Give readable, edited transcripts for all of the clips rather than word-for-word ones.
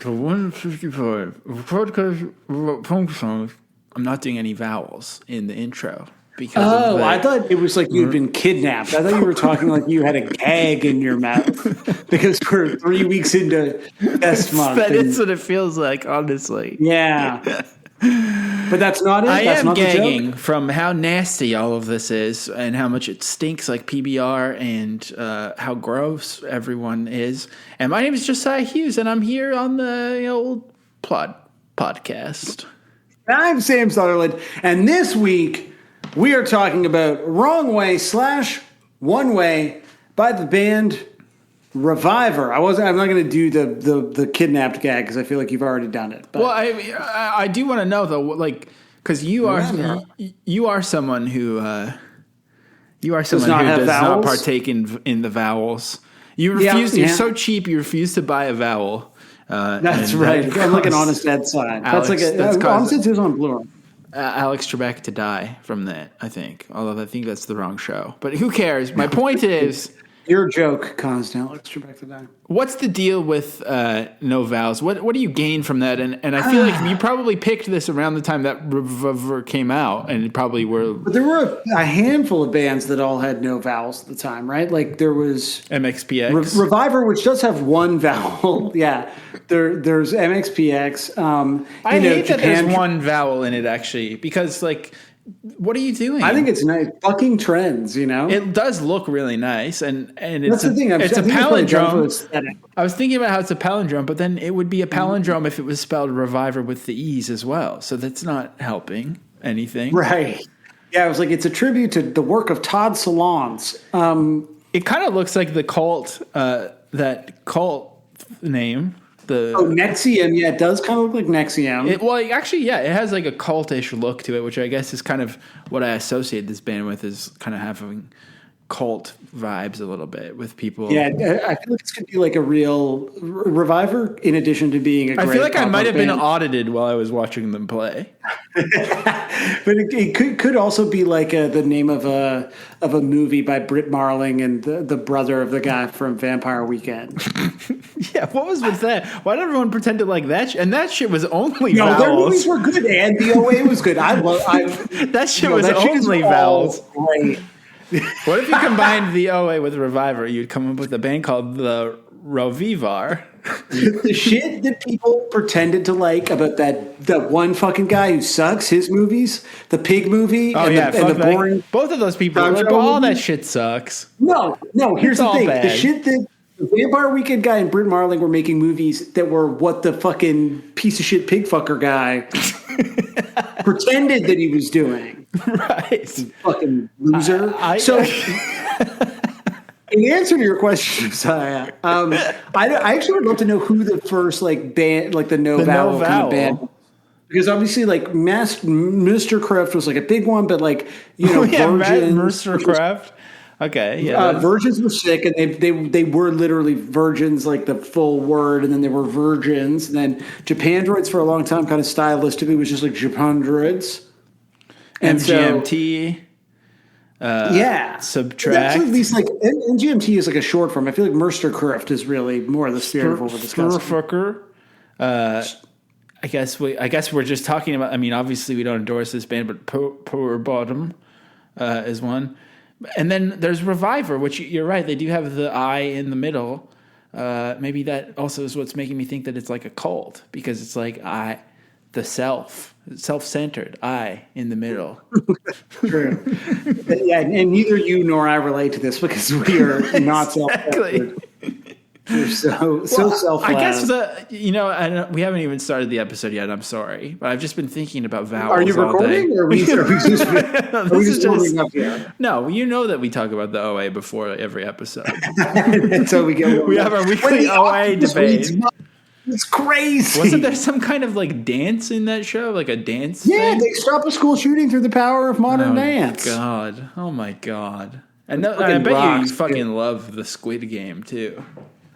to 155 podcast punk songs. I'm not doing any vowels in the intro because I thought it was like you'd been kidnapped. I thought you were talking like you had a gag in your mouth because we're 3 weeks into test month. That's what it feels like, honestly. Yeah. But that's not it. I That's am not gagging the joke. from how nasty all of this is and how much it stinks like PBR and how gross everyone is. And my name is Josiah Hughes, and I'm here on the old podcast. I'm Sam Sutherland, and this week we are talking about Wrong Way / One Way by the band RVIVR. I'm not going to do the kidnapped gag because I feel like you've already done it. But. Well, I do want to know though, like, because you are someone who does not partake in the vowels. You refuse. You're so cheap. You refuse to buy a vowel. That's right. I'm like an honest Ed sign. That's like honest Ed is on Blue. Alex Trebek to die from that, I think. Although I think that's the wrong show. But who cares? My point is... Your joke caused Alex Trebek to die. What's the deal with no vowels? What do you gain from that? And I feel like you probably picked this around the time that RVIVR came out, and it probably were... But there were a handful of bands that all had no vowels at the time, right? Like there was... MXPX. RVIVR, which does have one vowel. Yeah. There's MXPX. I hate that there's one vowel in it, actually, because, like... What are you doing? I think it's nice. Fucking trends, you know? It does look really nice, and it's the thing. It's a palindrome. I was thinking about how it's a palindrome, but then it would be a palindrome if it was spelled RVIVR with the E's as well. So that's not helping anything. Right. Yeah, I was like, it's a tribute to the work of Todd Solondz. It kind of looks like the cult, that cult name. NXIVM. Yeah, it does kind of look like NXIVM. It has like a cultish look to it, which I guess is kind of what I associate this band with, is kind of having cult vibes a little bit with people. Yeah, I feel like this could be like a real RVIVR in addition to being a great I feel like I might have been band. audited while I was watching them play. But it could also be like the name of a movie by Britt Marling and the brother of the guy from Vampire Weekend. Yeah, what was with that? Why did everyone pretend to like that? And that shit was only no, vowels. Their movies were good, and the OA was good. That shit was only vowels. Great. What if you combined the OA with RVIVR? You'd come up with a band called the RVIVR. The shit that people pretended to like about that one fucking guy who sucks, his movies, the pig movie, and the boring. Both of those people, all that shit sucks. No. Here's the thing: bad. The shit that the Vampire Weekend guy and Britt Marling were making movies that were what the fucking piece of shit pig fucker guy pretended that he was doing. Right, fucking loser. In answer to your question, Josiah, I actually would love to know who the first band, like the no vowel kind of band, because obviously Mr. Kraft was like a big one, but Virgins, Mr. Kraft. Okay, yeah. Virgins were sick, and they were literally virgins, like the full word, and then they were virgins, and then Japandroids for a long time, kind of stylistically, was just like Japandroids. MGMT. Subtract. That's at least MGMT is like a short form. I feel like Mercer Kraft is really more the spirit of what we're discussing. I guess we're just talking about. I mean, obviously we don't endorse this band, but Poor Bottom is one. And then there's RVIVR, which you're right. They do have the I in the middle. Maybe that also is what's making me think that it's like a cult, because it's like the self-centered I in the middle. True. Yeah, and neither you nor I relate to this because we are not self-centered. We're so self-less. I guess we haven't even started the episode yet. I'm sorry, but I've just been thinking about vowels. Are you recording, or are we just warming up here? No, you know that we talk about the OA before every episode. And so we have our weekly OA debate. It's crazy. Wasn't there some kind of dance in that show? Like a dance thing? They stop a school shooting through the power of modern dance. Oh my God. And I bet you fucking love the Squid Game too.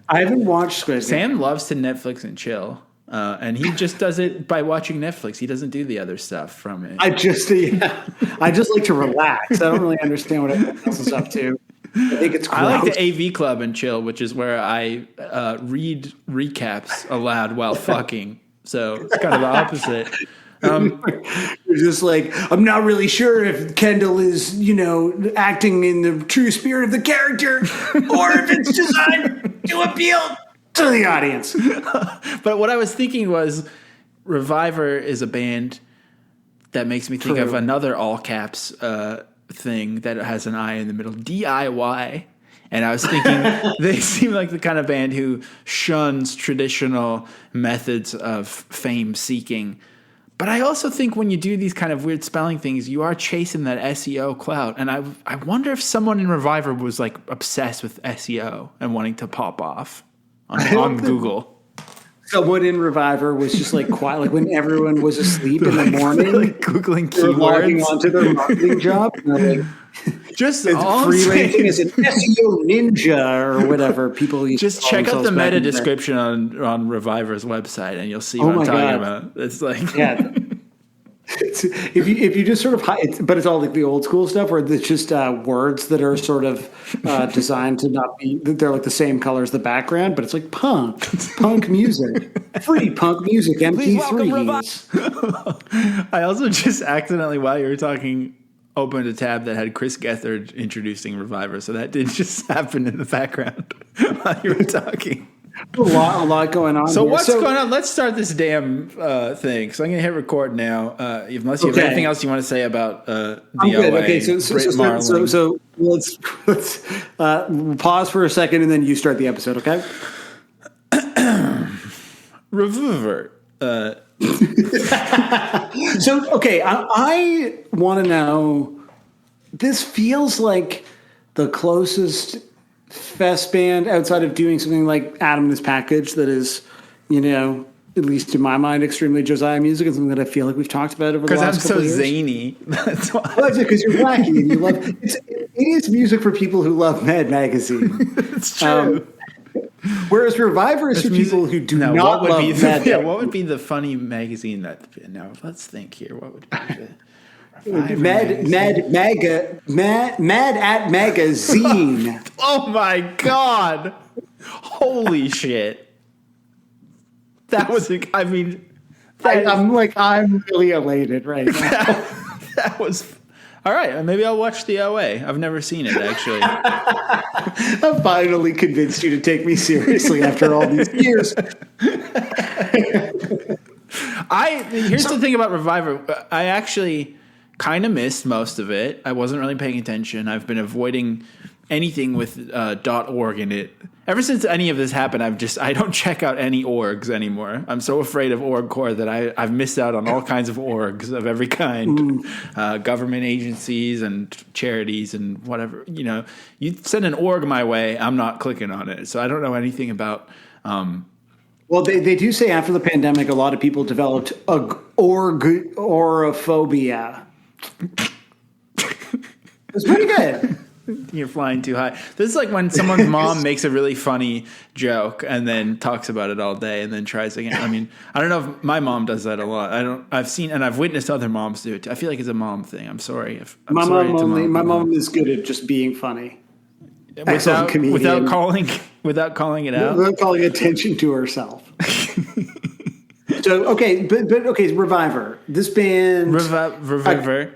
I haven't watched Squid Game. Sam loves to Netflix and chill. And he just does it by watching Netflix. He doesn't do the other stuff from it. I just like to relax. I don't really understand what everyone else is up to. I think it's gross. I like the AV Club and chill, which is where I read recaps aloud while fucking. So it's kind of the opposite. You're just like, I'm not really sure if Kendall is, acting in the true spirit of the character or if it's designed to appeal to the audience. But what I was thinking was Reviver is a band that makes me think of another all caps thing that has an I in the middle, DIY. And I was thinking they seem like the kind of band who shuns traditional methods of fame seeking. But I also think when you do these kind of weird spelling things, you are chasing that SEO clout. And I wonder if someone in Reviver was like obsessed with SEO and wanting to pop off on Google. Someone in Reviver was just like quiet, like when everyone was asleep in the morning, like Googling keywords, logging onto their marketing job. Just freelancing as an SEO ninja or whatever people used just to call check out the themselves back meta in the day. description on Reviver's website and you'll see what I'm talking about. It's like if you just sort of but it's all like the old school stuff where it's just words that are sort of designed to not be, they're like the same color as the background, but it's like punk music, free punk music, MP3s. I also just accidentally, while you were talking, opened a tab that had Chris Gethard introducing Reviver, so that did just happen in the background while you were talking. A lot going on. So what's going on? Let's start this damn thing. So I'm going to hit record now. Unless you have anything else you want to say about the OA. Okay, so let's pause for a second and then you start the episode. Okay. Reviver. So okay, I want to know. This feels like the closest fest band outside of doing something like Adam and His Package that is, at least in my mind, extremely Josiah music, and something that I feel like we've talked about over the last couple of years. Because I'm so zany. That's why. Well, because you're wacky and you love it is music for people who love Mad Magazine. It's true. Whereas Reviver is for people who do not love Mad. What would be the funny magazine that? Now let's think here. What would be the Mad at Magazine. Oh my God! Holy shit! That was. I'm really elated right now. That was. All right, maybe I'll watch the OA. I've never seen it, actually. I've finally convinced you to take me seriously after all these years. Here's the thing about Reviver. I actually kind of missed most of it. I wasn't really paying attention. I've been avoiding anything with .org in it. Ever since any of this happened, I don't check out any orgs anymore. I'm so afraid of orgcore that I've missed out on all kinds of orgs of every kind, government agencies and charities and whatever. You send an org my way, I'm not clicking on it. So I don't know anything about. Well, they do say after the pandemic, a lot of people developed agoraphobia. It's pretty good. You're flying too high. This is like when someone's mom makes a really funny joke and then talks about it all day and then tries again. I mean, I don't know if my mom does that a lot. I've seen and I've witnessed other moms do it. I feel like it's a mom thing. I'm sorry. My mom is good at just being funny. Without calling it out. Without calling attention to herself. So, okay, but okay, Reviver. This band. Reviver.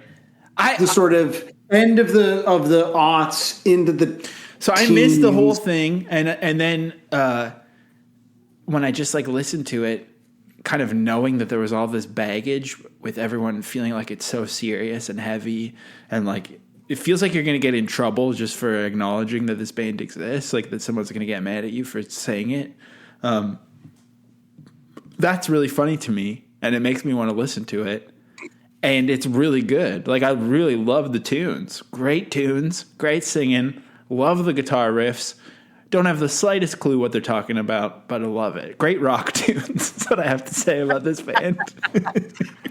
The sort of end of the aughts into the. So I missed the whole thing, and then when I just like listened to it, kind of knowing that there was all this baggage with everyone feeling like it's so serious and heavy, and like it feels like you're going to get in trouble just for acknowledging that this band exists, like that someone's going to get mad at you for saying it. That's really funny to me, and it makes me want to listen to it. And it's really good. Like, I really love the tunes. Great tunes, great singing, love the guitar riffs. Don't have the slightest clue what they're talking about, but I love it. Great rock tunes. That's what I have to say about this band.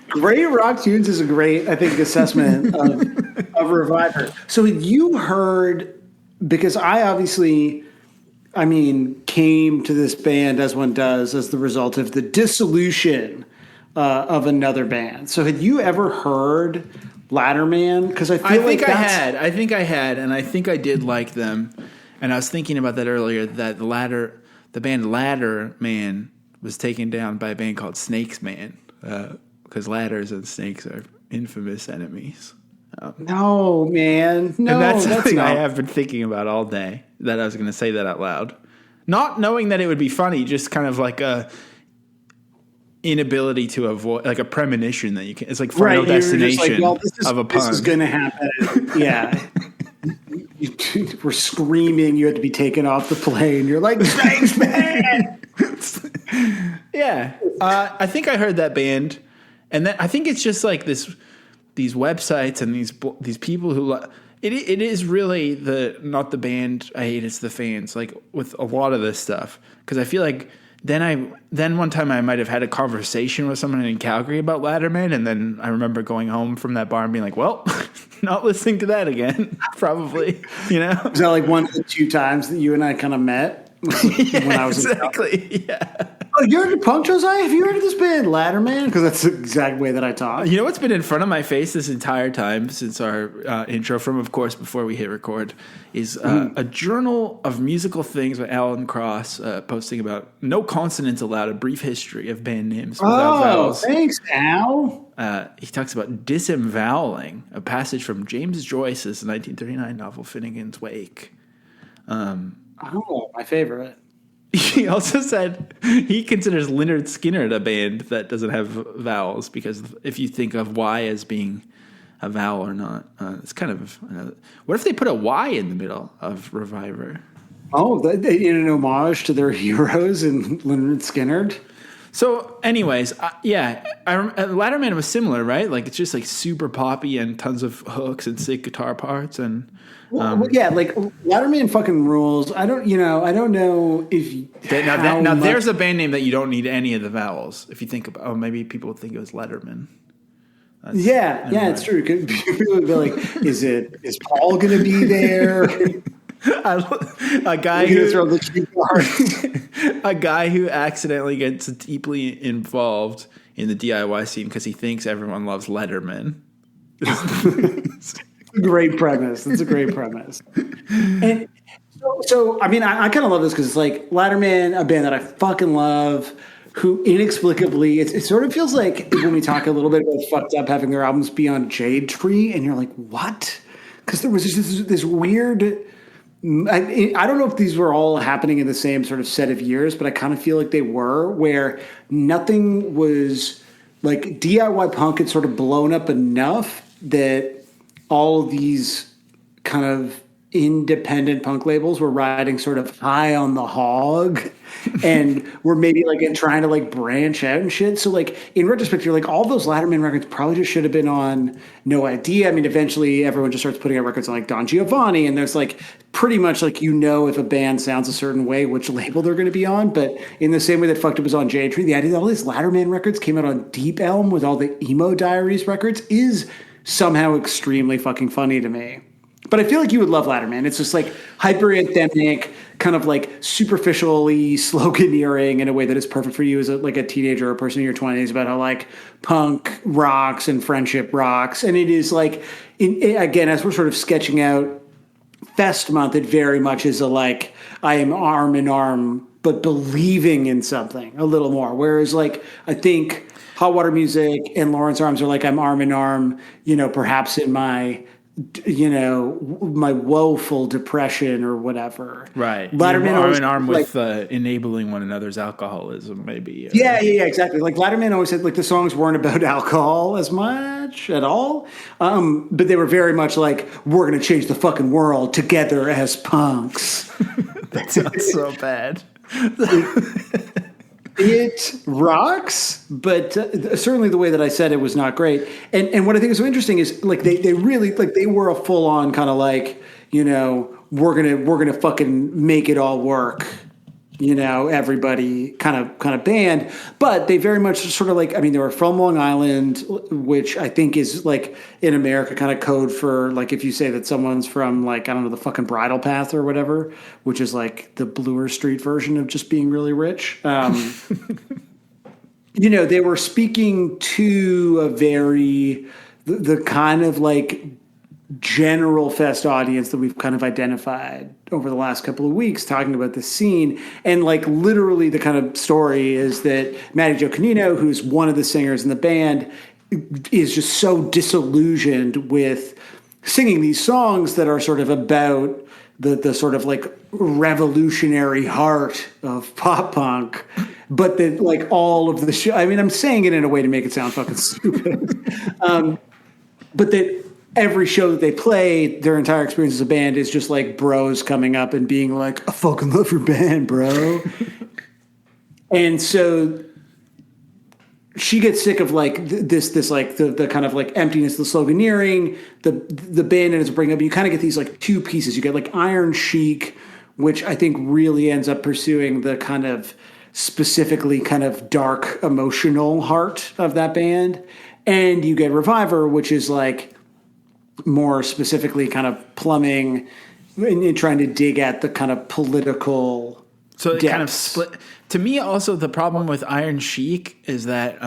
Great rock tunes is a great, I think, assessment of Reviver. So you heard, because I obviously, came to this band, as one does, as the result of the dissolution of another band. So had you ever heard Ladderman? Because I think I think I had, and I think I did like them. And I was thinking about that earlier. That the band Ladderman was taken down by a band called Snakes Man, because ladders and snakes are infamous enemies. No, man. No, and that's something not. I have been thinking about all day, that I was going to say that out loud. Not knowing that it would be funny, just kind of like a inability to avoid, like a premonition that you can. It's like Final Destination of a pun. This is going to happen. Yeah. You were screaming. You had to be taken off the plane. You're like, Snakes Man! Yeah. I think I heard that band. And then I think it's just like these websites and these people who it is really not the band I hate, it's the fans, like with a lot of this stuff, because I feel like then one time I might have had a conversation with someone in Calgary about Ladderman, and then I remember going home from that bar and being like, well, not listening to that again. Probably, you know. Is that like one of the 2 times that you and I kind of met? When I was exactly. Yeah. Oh, you're into punk, Josiah? Have you heard of this band, Ladderman? Because that's the exact way that I talk. You know what's been in front of my face this entire time since our intro from, of course, before we hit record, is a journal of musical things by Alan Cross posting about No Consonants Allowed, a brief history of band names without vowels. Thanks, Al. He talks about disemvoweling, a passage from James Joyce's 1939 novel Finnegan's Wake. My favorite. He also said he considers Lynyrd Skynyrd a band that doesn't have vowels, because if you think of Y as being a vowel or not, it's kind of what if they put a Y in the middle of Reviver? Oh, in an homage to their heroes in Lynyrd Skynyrd. So, anyways, Ladderman was similar, right? Like it's just like super poppy and tons of hooks and sick guitar parts and. Yeah, like Ladderman fucking rules. I don't know if now there's a band name that you don't need any of the vowels. If you think about, maybe people would think it was Letterman. It's true. People would be like, is Paul going to be there? A guy who accidentally gets deeply involved in the DIY scene because he thinks everyone loves Letterman. Great premise. That's a great premise. And so I mean, I kind of love this because it's like Ladderman, a band that I fucking love, who inexplicably, it sort of feels like when we talk a little bit about Fucked Up having their albums be on Jade Tree, and you're like, what? Because there was this weird, I don't know if these were all happening in the same sort of set of years, but I kind of feel like they were, where nothing was, like DIY punk had sort of blown up enough that all of these kind of independent punk labels were riding sort of high on the hog and were maybe like trying to like branch out and shit. So like in retrospect, you're like, all those Ladderman records probably just should have been on No Idea. I mean, eventually everyone just starts putting out records on like Don Giovanni, and there's like pretty much like, you know, if a band sounds a certain way, which label they're going to be on. But in the same way that Fucked Up was on Jade Tree, the idea that all these Ladderman records came out on Deep Elm with all the Emo Diaries records is somehow extremely fucking funny to me. But I feel like you would love Ladderman. It's just like hyper anthemic, kind of like superficially sloganeering in a way that is perfect for you as like a teenager or a person in your 20s, about how like punk rocks and friendship rocks. And it is like, again, as we're sort of sketching out Fest Month, it very much is a like, I am arm in arm, but believing in something a little more. Whereas like, I think Hot Water Music and Lawrence Arms are like, I'm arm in arm, you know, perhaps in my, you know, my woeful depression or whatever. Right. Ladderman arm in arm with enabling one another's alcoholism, maybe. Yeah, exactly. Like Ladderman always said, like the songs weren't about alcohol as much at all, but they were very much like, we're going to change the fucking world together as punks. That sounds so bad. It rocks, but certainly the way that I said it was not great. And what I think is so interesting is like they really like they were a full on kind of like, you know, we're gonna fucking make it all work, you know, everybody kind of band. But they very much sort of like, I mean, they were from Long Island, which I think is like in America kind of code for like if you say that someone's from like, I don't know, the fucking Bridle Path or whatever, which is like the Bloor Street version of just being really rich. they were speaking to a the kind of like general fest audience that we've kind of identified over the last couple of weeks talking about the scene. And like literally the kind of story is that Matty Jo Canino, who's one of the singers in the band, is just so disillusioned with singing these songs that are sort of about the sort of like revolutionary heart of pop punk, but that like all of the show, I mean, I'm saying it in a way to make it sound fucking stupid. But that every show that they play, their entire experience as a band is just like bros coming up and being like, I fucking love your band, bro. And so she gets sick of like this like the kind of like emptiness, the sloganeering, the band ends up bringing up. You kind of get these like two pieces. You get like Iron Chic, which I think really ends up pursuing the kind of specifically kind of dark emotional heart of that band. And you get Reviver, which is like more specifically kind of plumbing and trying to dig at the kind of political. So it kind of split. To me, also, the problem with Iron Chic is that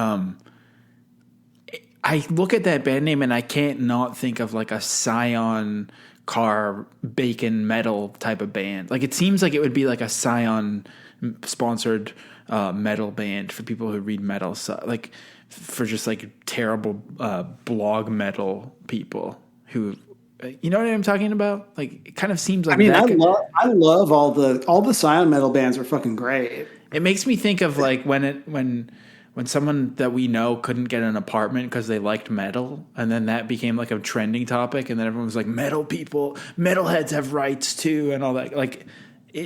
I look at that band name and I can't not think of like a Scion car bacon metal type of band. Like it seems like it would be like a Scion sponsored metal band for people who read metal. So like for just like terrible blog metal people who, you know what I'm talking about? Like it kind of seems like. I mean, I love all the Scion metal bands are fucking great. It makes me think of like when someone that we know couldn't get an apartment because they liked metal, and then that became like a trending topic, and then everyone was like, metalheads have rights too, and all that. Like,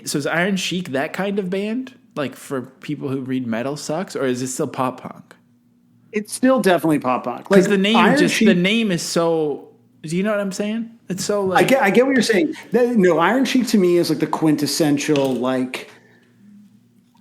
so is Iron Chic that kind of band? Like for people who read metal sucks, or is it still pop punk? It's still definitely pop punk. Because the name is so. Do you know what I'm saying? It's so like I get what you're saying. No, Iron Chic to me is like the quintessential like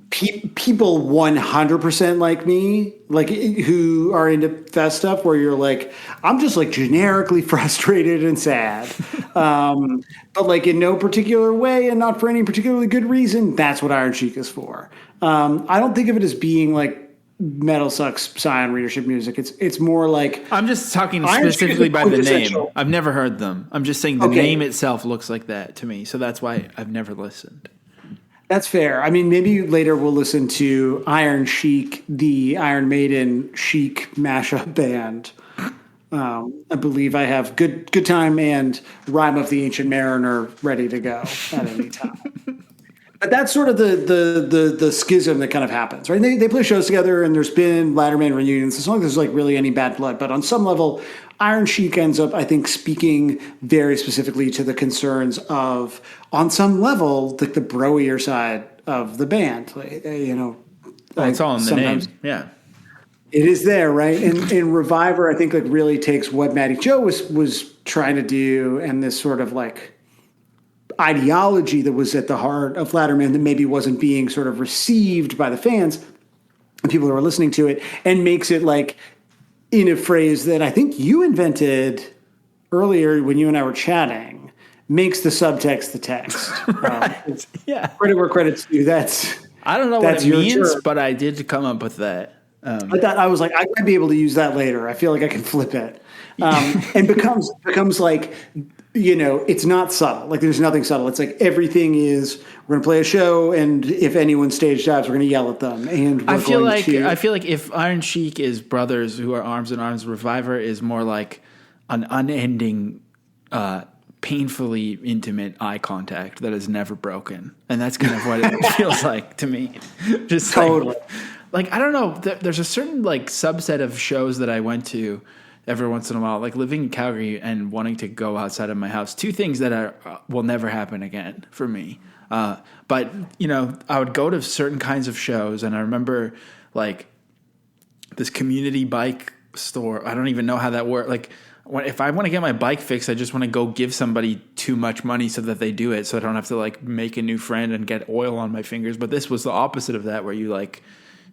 people 100% like me, like who are into fest stuff, where you're like, I'm just like generically frustrated and sad, but like in no particular way and not for any particularly good reason. That's what Iron Chic is for. I don't think of it as being like metal sucks Scion readership music. It's more like, I'm just talking specifically by the name. I've never heard them. I'm just saying the name itself looks like that to me, so that's why I've never listened. That's fair. I mean, maybe later we'll listen to Iron Chic, the Iron Maiden Chic mashup band. I believe I have Good Time and Rhyme of the Ancient Mariner ready to go at any time. But that's sort of the schism that kind of happens, right? They play shows together, and there's been Ladderman reunions. It's not like there's like really any bad blood, but on some level, Iron Chic ends up, I think, speaking very specifically to the concerns of, on some level, like the bro-ier side of the band. Like, it's all in the name. Yeah, it is there, right? And Reviver, I think, like really takes what Matty Jo was trying to do, and this sort of like ideology that was at the heart of Ladderman that maybe wasn't being sort of received by the fans and people who were listening to it, and makes it like in a phrase that I think you invented earlier when you and I were chatting, makes the subtext the text. Right. Yeah. Credit where credit's due. I don't know what it means, but I did come up with that. I was like, I might be able to use that later. I feel like I can flip it. And becomes like, it's not subtle. Like there's nothing subtle. It's like everything is, we're going to play a show, and if anyone stage dives, we're going to yell at them. And I feel like if Iron Chic is brothers who are arms in arms, Reviver is more like an unending, painfully intimate eye contact that is never broken. And that's kind of what it feels like to me. Just totally. Like I don't know. There's a certain like subset of shows that I went to every once in a while, like living in Calgary and wanting to go outside of my house. Two things that will never happen again for me. But I would go to certain kinds of shows, and I remember like this community bike store. I don't even know how that works. Like if I want to get my bike fixed, I just want to go give somebody too much money so that they do it, so I don't have to like make a new friend and get oil on my fingers. But this was the opposite of that, where you like,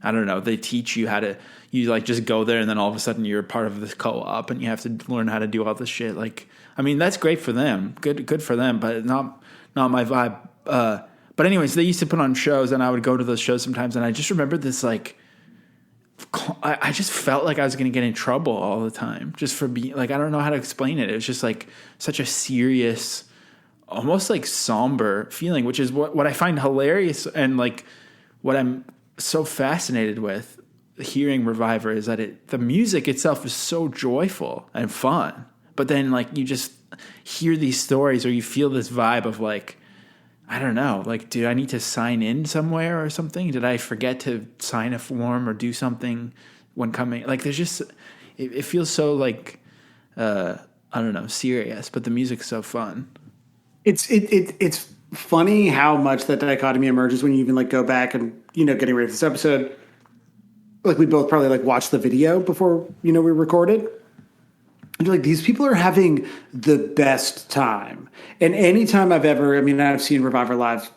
I don't know, they teach you how to, you like just go there, and then all of a sudden you're part of this co-op and you have to learn how to do all this shit. Like, I mean, that's great for them. Good for them, but not my vibe. But anyways, they used to put on shows, and I would go to those shows sometimes, and I just remember this like I just felt like I was going to get in trouble all the time just for being like, I don't know how to explain it. It was just like such a serious, almost like somber feeling, which is what I find hilarious. And like what I'm so fascinated with hearing Reviver is that the music itself is so joyful and fun. But then like you just hear these stories or you feel this vibe of like, I don't know, like, do I need to sign in somewhere or something? Did I forget to sign a form or do something when coming? Like, there's just, it feels so like, I don't know, serious, but the music's so fun. It's funny how much that dichotomy emerges when you even like go back and, getting ready for this episode. Like we both probably like watched the video before, we recorded. And you're like, these people are having the best time. And anytime I've seen Reviver live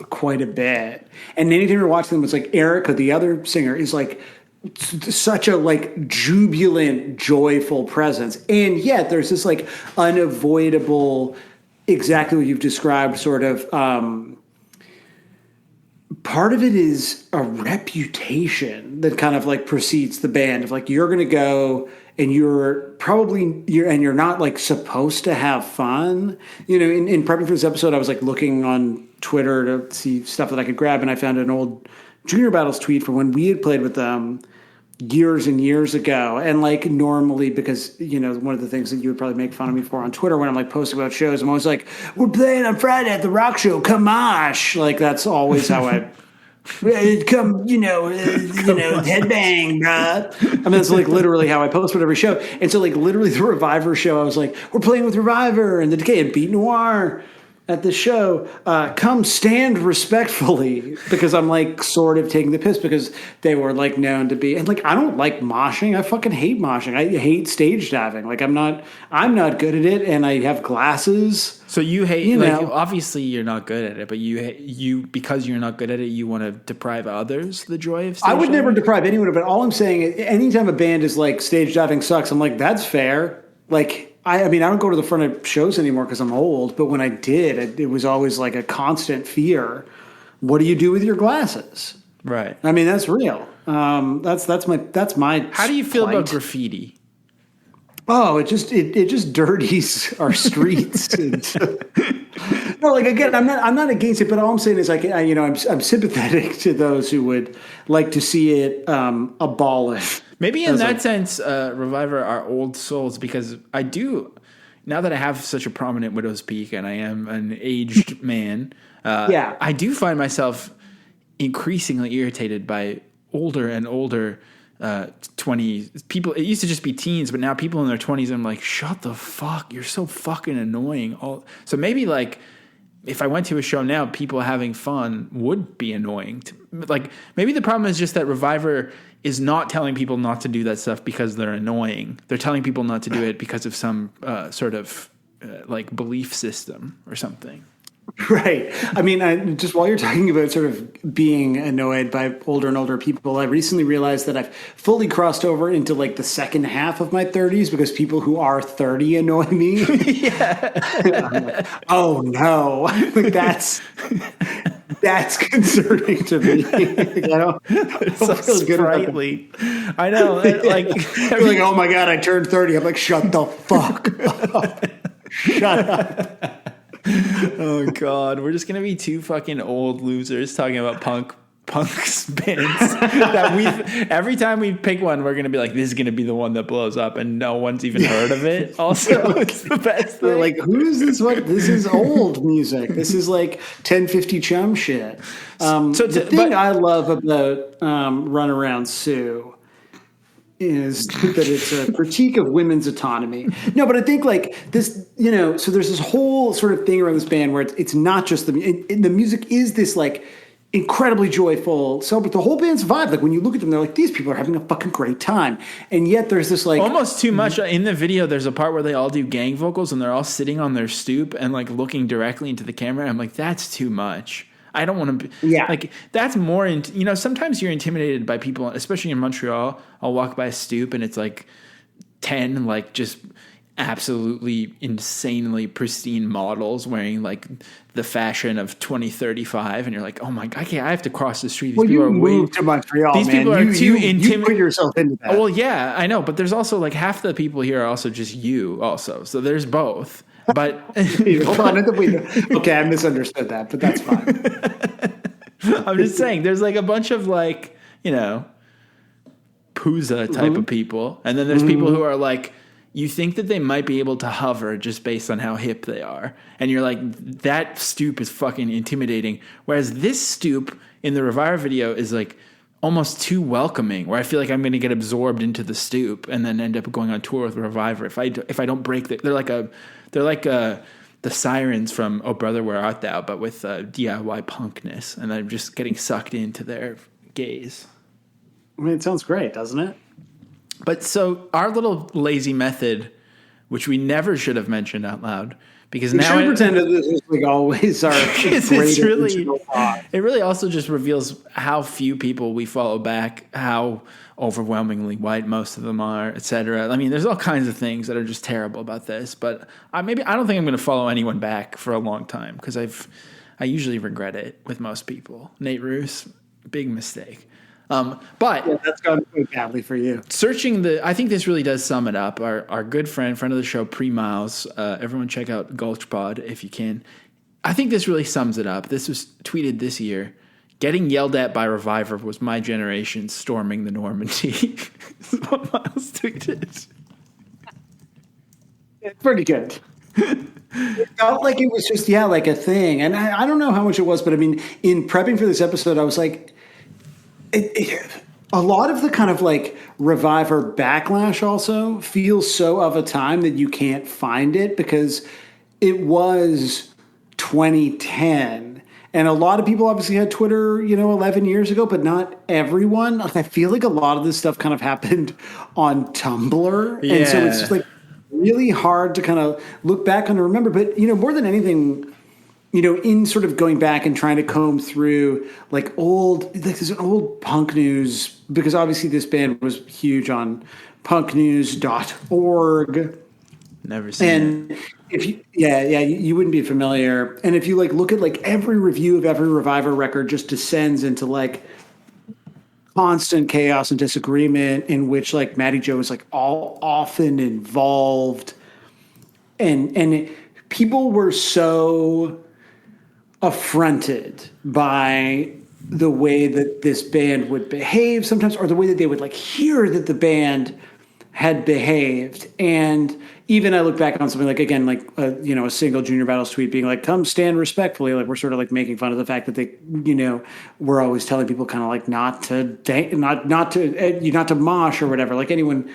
quite a bit. And anytime you're watching them, it's like Erica, the other singer, is like such a like jubilant, joyful presence. And yet there's this like unavoidable, exactly what you've described, sort of, part of it is a reputation that kind of like precedes the band of like, you're going to go and you're not like supposed to have fun. In prepping for this episode, I was like looking on Twitter to see stuff that I could grab. And I found an old Junior Battles tweet from when we had played with them years and years ago. And like normally, because, one of the things that you would probably make fun of me for on Twitter when I'm like posting about shows, I'm always like, we're playing on Friday at the rock show. Kamash. Like that's always how I come, headbang, bruh. That's like literally how I post with every show. And so like literally the Reviver show, I was like, we're playing with Reviver and the Decay and Beat Noir at the show. Come stand respectfully, because I'm like sort of taking the piss because they were like known to be, and like I don't like moshing. I fucking hate moshing. I hate stage diving. Like I'm not good at it, and I have glasses. So you hate, obviously you're not good at it, but you because you're not good at it, you want to deprive others the joy of stage I would diving? never deprive anyone of it. All I'm saying is anytime a band is like stage diving sucks, I'm like, that's fair. Like, I don't go to the front of shows anymore because I'm old, but when I did, it was always like a constant fear. What do you do with your glasses? Right. That's real. That's my. How do you feel plight. about graffiti? Oh, it just dirties our streets. No, like again, I'm not against it, but all I'm saying is like I'm sympathetic to those who would like to see it abolished. Maybe in that sense, Reviver are old souls, because I do, now that I have such a prominent widow's peak and I am an aged man, I do find myself increasingly irritated by older and older 20s people. It used to just be teens, but now people in their 20s, I'm like, shut the fuck, you're so fucking annoying. So maybe like if I went to a show now, people having fun would be annoying. Like maybe the problem is just that Reviver is not telling people not to do that stuff because they're annoying. They're telling people not to do it because of some sort of like belief system or something. Right. Just while you're talking about sort of being annoyed by older and older people, I recently realized that I've fully crossed over into like the second half of my 30s because people who are 30 annoy me. I'm like, oh no, like that's concerning to me. It's so sprightly. I know. Like, you're like, oh my God, I turned 30. I'm like, shut the fuck up. Shut up. Oh God, we're just gonna be two fucking old losers talking about punk bands that every time we pick one, we're gonna be like, this is gonna be the one that blows up, and no one's even heard of it. Also, it's the best thing. Like, who is this? This is old music. This is like 1050 Chum shit. The thing I love about Runaround Sue is that it's a critique of women's autonomy. No, but I think like this, so there's this whole sort of thing around this band where it's not just the music is this like incredibly joyful. So, but the whole band's vibe, like when you look at them, they're like, these people are having a fucking great time. And yet there's this like almost too much in the video. There's a part where they all do gang vocals and they're all sitting on their stoop and like looking directly into the camera. I'm like, that's too much. I don't want to be like, that's more, sometimes you're intimidated by people, especially in Montreal. I'll walk by a stoop and it's like 10, like just absolutely insanely pristine models wearing like the fashion of 2035, and you're like, oh my god, I have to cross the street. These people you are moved to Montreal, these man. people are too intimidating. You put yourself into that. Well, yeah, I know, but there's also like half the people here are also just you also, so there's both. But hold on, okay, I misunderstood that, but that's fine. I'm just saying, there's like a bunch of like, you know, Pooza type of people, and then there's people who are like, you think that they might be able to hover just based on how hip they are, and you're like, that stoop is fucking intimidating. Whereas this stoop in the RVIVR video is like almost too welcoming, where I feel like I'm going to get absorbed into the stoop and then end up going on tour with RVIVR if I don't break they're like the sirens from Oh Brother Where Art Thou, but with DIY punkness, and I'm just getting sucked into their gaze. I mean, it sounds great, doesn't it? But so our little lazy method, which we never should have mentioned out loud, because we now should pretend that this is like always our great original thought. It really also just reveals how few people we follow back, how overwhelmingly white most of them are, etc. I mean, there's all kinds of things that are just terrible about this, but I don't think I'm going to follow anyone back for a long time, because I usually regret it with most people. Nate Roos, big mistake. But yeah, that's gone quite badly for you. I think this really does sum it up. Our good friend of the show, Pre Miles. Everyone check out Gulch Pod if you can. I think this really sums it up. This was tweeted this year. Getting yelled at by RVIVR was my generation storming the Normandy. This is what Miles tweeted. It's pretty good. It felt like it was just, like a thing. And I don't know how much it was, but I mean, in prepping for this episode, I was like, a lot of the kind of like RVIVR backlash also feels so of a time that you can't find it, because it was 2010 and a lot of people obviously had Twitter, 11 years ago, but not everyone. Like, I feel like a lot of this stuff kind of happened on Tumblr. Yeah. And so it's just like really hard to kind of look back on and remember. But, more than anything, in sort of going back and trying to comb through like there's an old punk news, because obviously this band was huge on punknews.org. Never seen and it. If you wouldn't be familiar. And if you like look at like every review of every RVIVR record just descends into like constant chaos and disagreement, in which like Matty Joe is like all often involved, and people were so affronted by the way that this band would behave sometimes, or the way that they would like hear that the band had behaved. And even I look back on something like, again, like a single Junior Battles tweet being like, come stand respectfully. Like, we're sort of like making fun of the fact that they, we're always telling people kind of like not to mosh or whatever. Like anyone,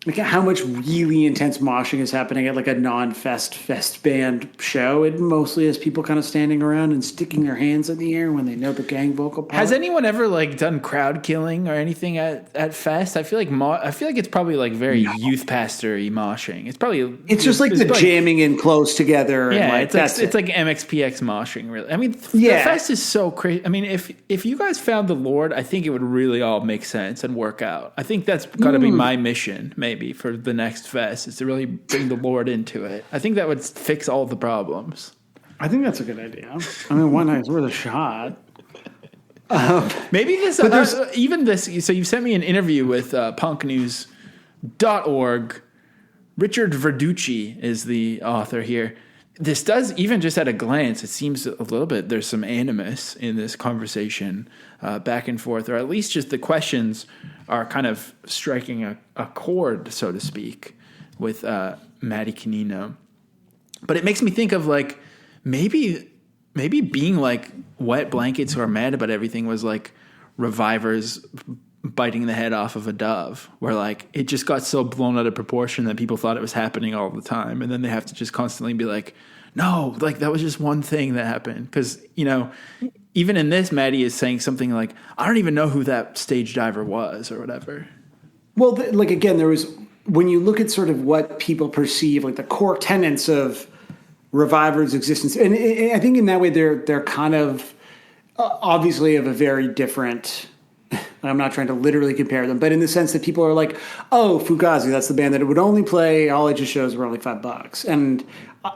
like how much really intense moshing is happening at like a non-fest band show. It mostly has people kind of standing around and sticking their hands in the air when they know the gang vocal part. Has anyone ever like done crowd killing or anything at fest? I feel like it's probably like very youth pastor-y moshing. It's just like the jamming in close together. Yeah, and like, it's like MXPX moshing. Really, I mean, the fest is so crazy. I mean, if you guys found the Lord, I think it would really all make sense and work out. I think that's got to be my mission, maybe, for the next fest, is to really bring the Lord into it. I think that would fix all the problems. I think that's a good idea. I mean, one night's worth a shot. Maybe this, even this. So you sent me an interview with punknews.org. Richard Verducci is the author here. This does, even just at a glance, it seems a little bit, there's some animus in this conversation back and forth, or at least just the questions are kind of striking a chord, so to speak, with Matty Canino. But it makes me think of like, maybe being like wet blankets who are mad about everything was like RVIVR's biting the head off of a dove, where like it just got so blown out of proportion that people thought it was happening all the time, and then they have to just constantly be like, no, like that was just one thing that happened. Because even in this, Maddie is saying something like, I don't even know who that stage diver was or whatever. Well, like again, there was, when you look at sort of what people perceive like the core tenets of RVIVR's existence, and I think in that way they're kind of obviously of a very different I'm not trying to literally compare them, but in the sense that people are like, oh, Fugazi, that's the band that it would only play all ages shows were only $5. And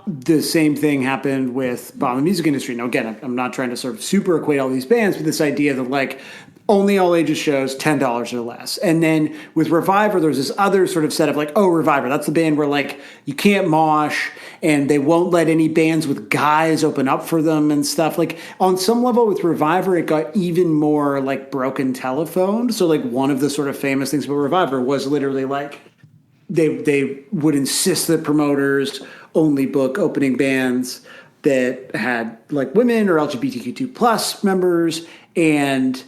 the same thing happened with Bomb the Music Industry. Now, again, I'm not trying to sort of super equate all these bands, but this idea that like only all ages shows, $10 or less. And then with Reviver, there's this other sort of set of like, oh, Reviver, that's the band where like you can't mosh and they won't let any bands with guys open up for them and stuff. Like on some level with Reviver, it got even more like broken telephone. So like one of the sort of famous things about Reviver was literally like they would insist that promoters only book opening bands that had like women or LGBTQ2 plus members. And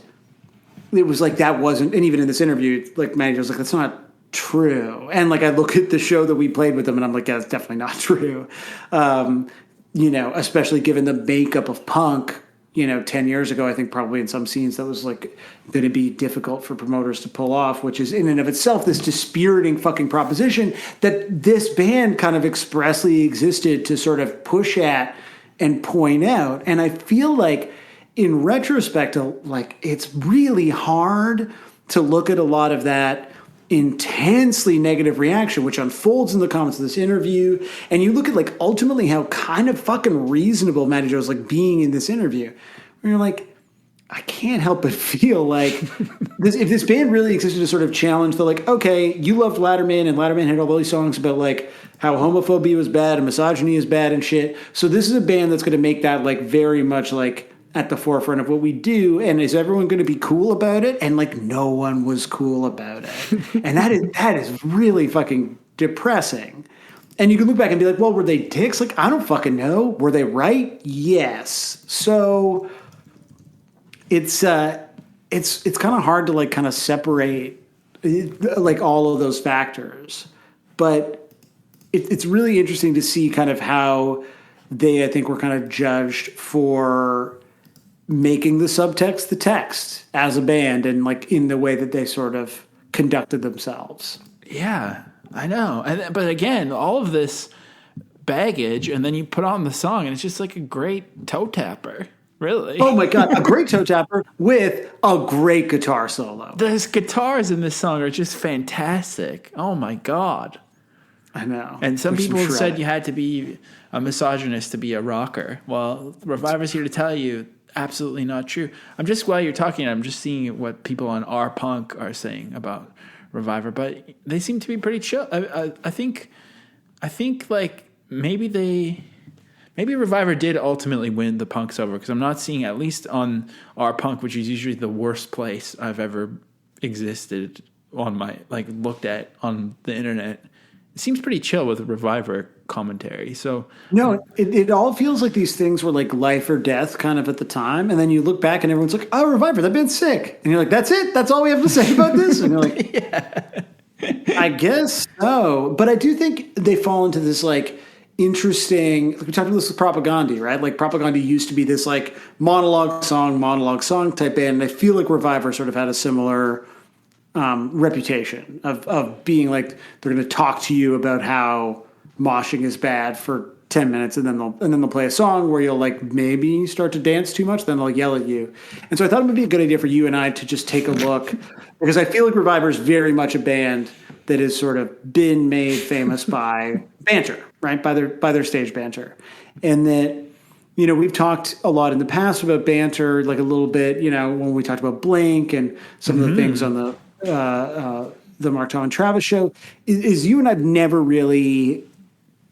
it was like that wasn't, and even in this interview, like manager was like, that's not true. And like I look at the show that we played with them, and I'm like, yeah, that's definitely not true. You know, especially given the makeup of punk, you know, 10 years ago, I think probably in some scenes that was like going to be difficult for promoters to pull off, which is in and of itself this dispiriting fucking proposition that this band kind of expressly existed to sort of push at and point out. And I feel like in retrospect, like it's really hard to look at a lot of that intensely negative reaction, which unfolds in the comments of this interview. And you look at like ultimately how kind of fucking reasonable Matty Joe's like being in this interview, where you're like, I can't help but feel like if this band really existed to sort of challenge the like, okay, you loved Ladderman and Ladderman had all these songs about like how homophobia was bad and misogyny is bad and shit. So this is a band that's going to make that like very much like at the forefront of what we do. And is everyone going to be cool about it? And like no one was cool about it. And that is really fucking depressing. And you can look back and be like, well, were they dicks? Like, I don't fucking know. Were they right? Yes. So it's kind of hard to like kind of separate like all of those factors. But it's really interesting to see kind of how they, I think, were kind of judged for making the subtext the text as a band and like in the way that they sort of conducted themselves. Yeah, I know. But again, all of this baggage, and then you put on the song and it's just like a great toe tapper, really. Oh my God, a great toe tapper with a great guitar solo. The guitars in this song are just fantastic. Oh my God. I know. And some people said you had to be a misogynist to be a rocker. Well, Reviver's here to tell you absolutely not true. I'm just while you're talking, I'm just seeing what people on R Punk are saying about Reviver, but they seem to be pretty chill. I think like maybe Reviver did ultimately win the punks over, because I'm not seeing, at least on R Punk, which is usually the worst place I've ever existed on my like looked at on the internet. It seems pretty chill with Reviver commentary. So no, it all feels like these things were like life or death kind of at the time. And then you look back and everyone's like, oh, Reviver, that band's sick. And you're like, that's it? That's all we have to say about this? And you're like, yeah, I guess so. But I do think they fall into this like interesting, like we talked about this with Propaganda, right? Like Propaganda used to be this like monologue song type band. And I feel like Reviver sort of had a similar reputation of being like, they're going to talk to you about how moshing is bad for 10 minutes and then they'll play a song where you'll like maybe start to dance too much, then they'll yell at you. And so I thought it would be a good idea for you and I to just take a look, because I feel like Reviver is very much a band that has sort of been made famous by banter, right? By their stage banter. And that, you know, we've talked a lot in the past about banter, like a little bit, you know, when we talked about Blink and some of the things on the Mark Tom and Travis show, is you and I've never really,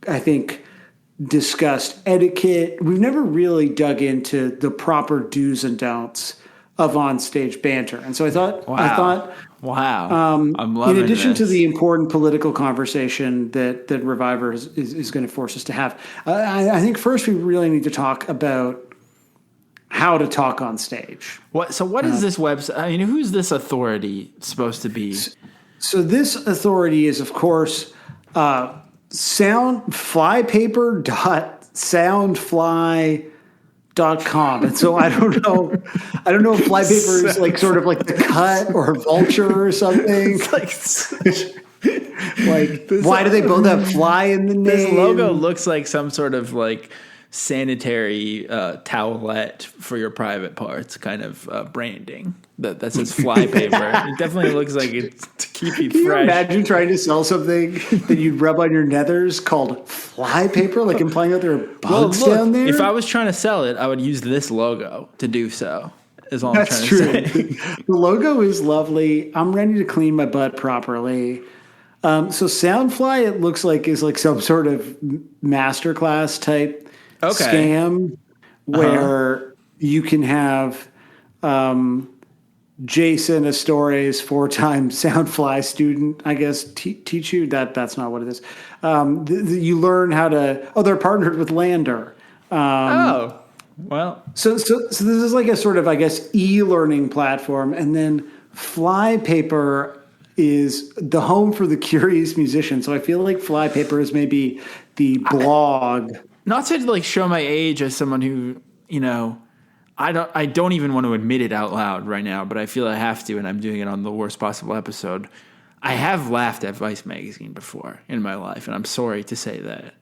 I think, discussed etiquette. We've never really dug into the proper do's and don'ts of on-stage banter. And so I thought, I'm loving in addition this. to the important political conversation that Reviver is going to force us to have, I think first we really need to talk about how to talk on stage. What is this website? I mean, who's this authority supposed to be? So this authority is, of course, flypaper.soundfly.com. And so I don't know if Flypaper is like sort of like The Cut or Vulture or something. Like why do they both have fly in the name? This logo looks like some sort of like sanitary towelette for your private parts kind of branding. that says fly paper. It definitely looks like it's to keep you Can you fresh. imagine trying to sell something that you'd rub on your nethers called fly paper, like implying that there are bugs down there? If I was trying to sell it, I would use this logo to do so. Is all That's I'm true. trying to say. The logo is lovely. I'm ready to clean my butt properly. So Soundfly, it looks like, is like some sort of masterclass type scam where you can have Jason Astores, 4-time Soundfly student, I guess, teach you that. That's not what it is. You learn how to. Oh, they're partnered with Lander. Well. So this is like a sort of, I guess, e-learning platform, and then Flypaper is the home for the curious musician. So I feel like Flypaper is maybe the blog. Not to like show my age as someone who, I don't even want to admit it out loud right now, but I feel I have to, and I'm doing it on the worst possible episode. I have laughed at Vice magazine before in my life, and I'm sorry to say that.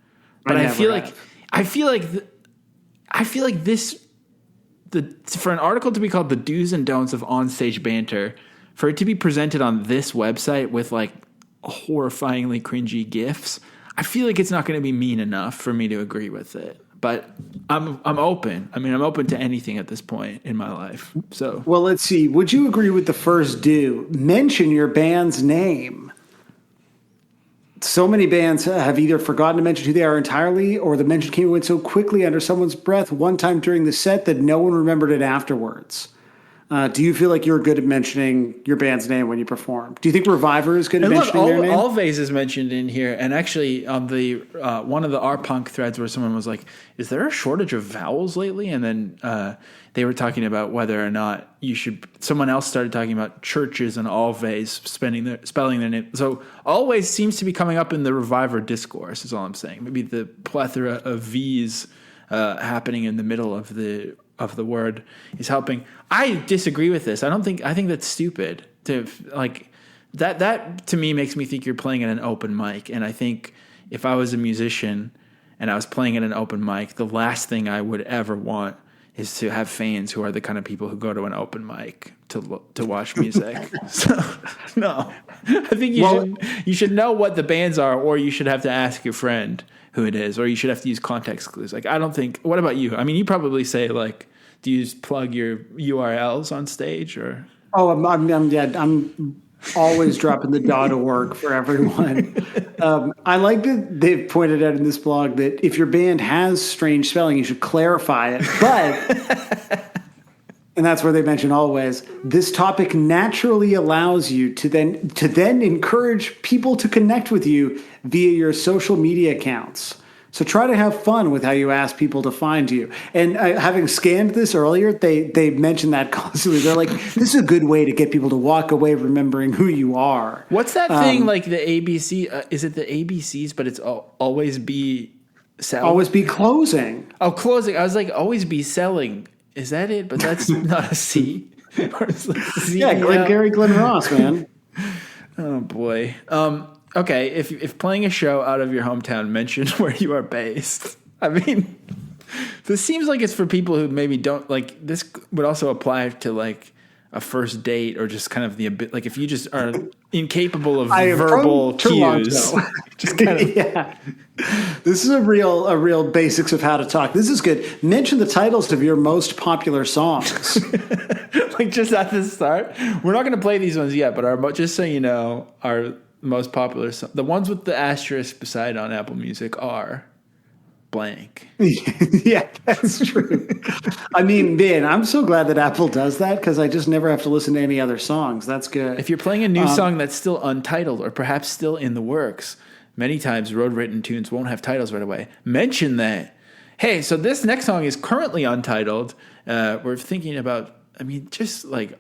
But I feel like this, for an article to be called "The Do's and Don'ts of Onstage Banter," for it to be presented on this website with like horrifyingly cringy GIFs, I feel like it's not going to be mean enough for me to agree with it. But I'm open. I mean, I'm open to anything at this point in my life. So, well, let's see. Would you agree with the first do? Mention your band's name. So many bands have either forgotten to mention who they are entirely, or the mention came and went so quickly under someone's breath one time during the set that no one remembered it afterwards. Do you feel like you're good at mentioning your band's name when you perform? Do you think Reviver is good at mentioning their name? Always is mentioned in here, and actually on the one of the R Punk threads where someone was like, "Is there a shortage of vowels lately?" And then they were talking about whether or not you should. Someone else started talking about churches and always spelling their name. So always seems to be coming up in the Reviver discourse. Is all I'm saying. Maybe the plethora of V's happening in the middle of the word is helping. I disagree with this. I think that's stupid to like that to me makes me think you're playing at an open mic. And I think if I was a musician and I was playing at an open mic, the last thing I would ever want is to have fans who are the kind of people who go to an open mic to watch music. So no, I think you should know what the bands are, or you should have to ask your friend who it is, or you should have to use context clues. Like, I don't think. What about you? I mean, you probably say like, do you just plug your URLs on stage, or? Oh, I'm always dropping the .org for everyone. I like that they've pointed out in this blog that if your band has strange spelling, you should clarify it. But, and that's where they mention always, this topic naturally allows you to then encourage people to connect with you via your social media accounts. So try to have fun with how you ask people to find you. And having scanned this earlier, they mentioned that constantly. They're like, this is a good way to get people to walk away remembering who you are. What's that thing like the ABC? Is it the ABCs, but it's always be selling? Always be closing. Oh, closing. I was like, always be selling. Is that it? But that's not a C. Or is it C? Yeah, Glenn Ross, man. Oh, boy. Okay, if playing a show out of your hometown, mention where you are based. I mean, this seems like it's for people who maybe don't like. This would also apply to like a first date, or just kind of like if you just are incapable of verbal cues. Just kind of yeah. This is a real basics of how to talk. This is good. Mention the titles of your most popular songs. Like just at the start, we're not going to play these ones yet, but just so you know, our most popular the ones with the asterisk beside on Apple Music are blank. Yeah, that's true. I mean, man, I'm so glad that Apple does that, because I just never have to listen to any other songs. That's good. If you're playing a new song that's still untitled, or perhaps still in the works, many times road written tunes won't have titles right away. Mention that. Hey, so this next song is currently untitled. We're thinking about, I mean, just like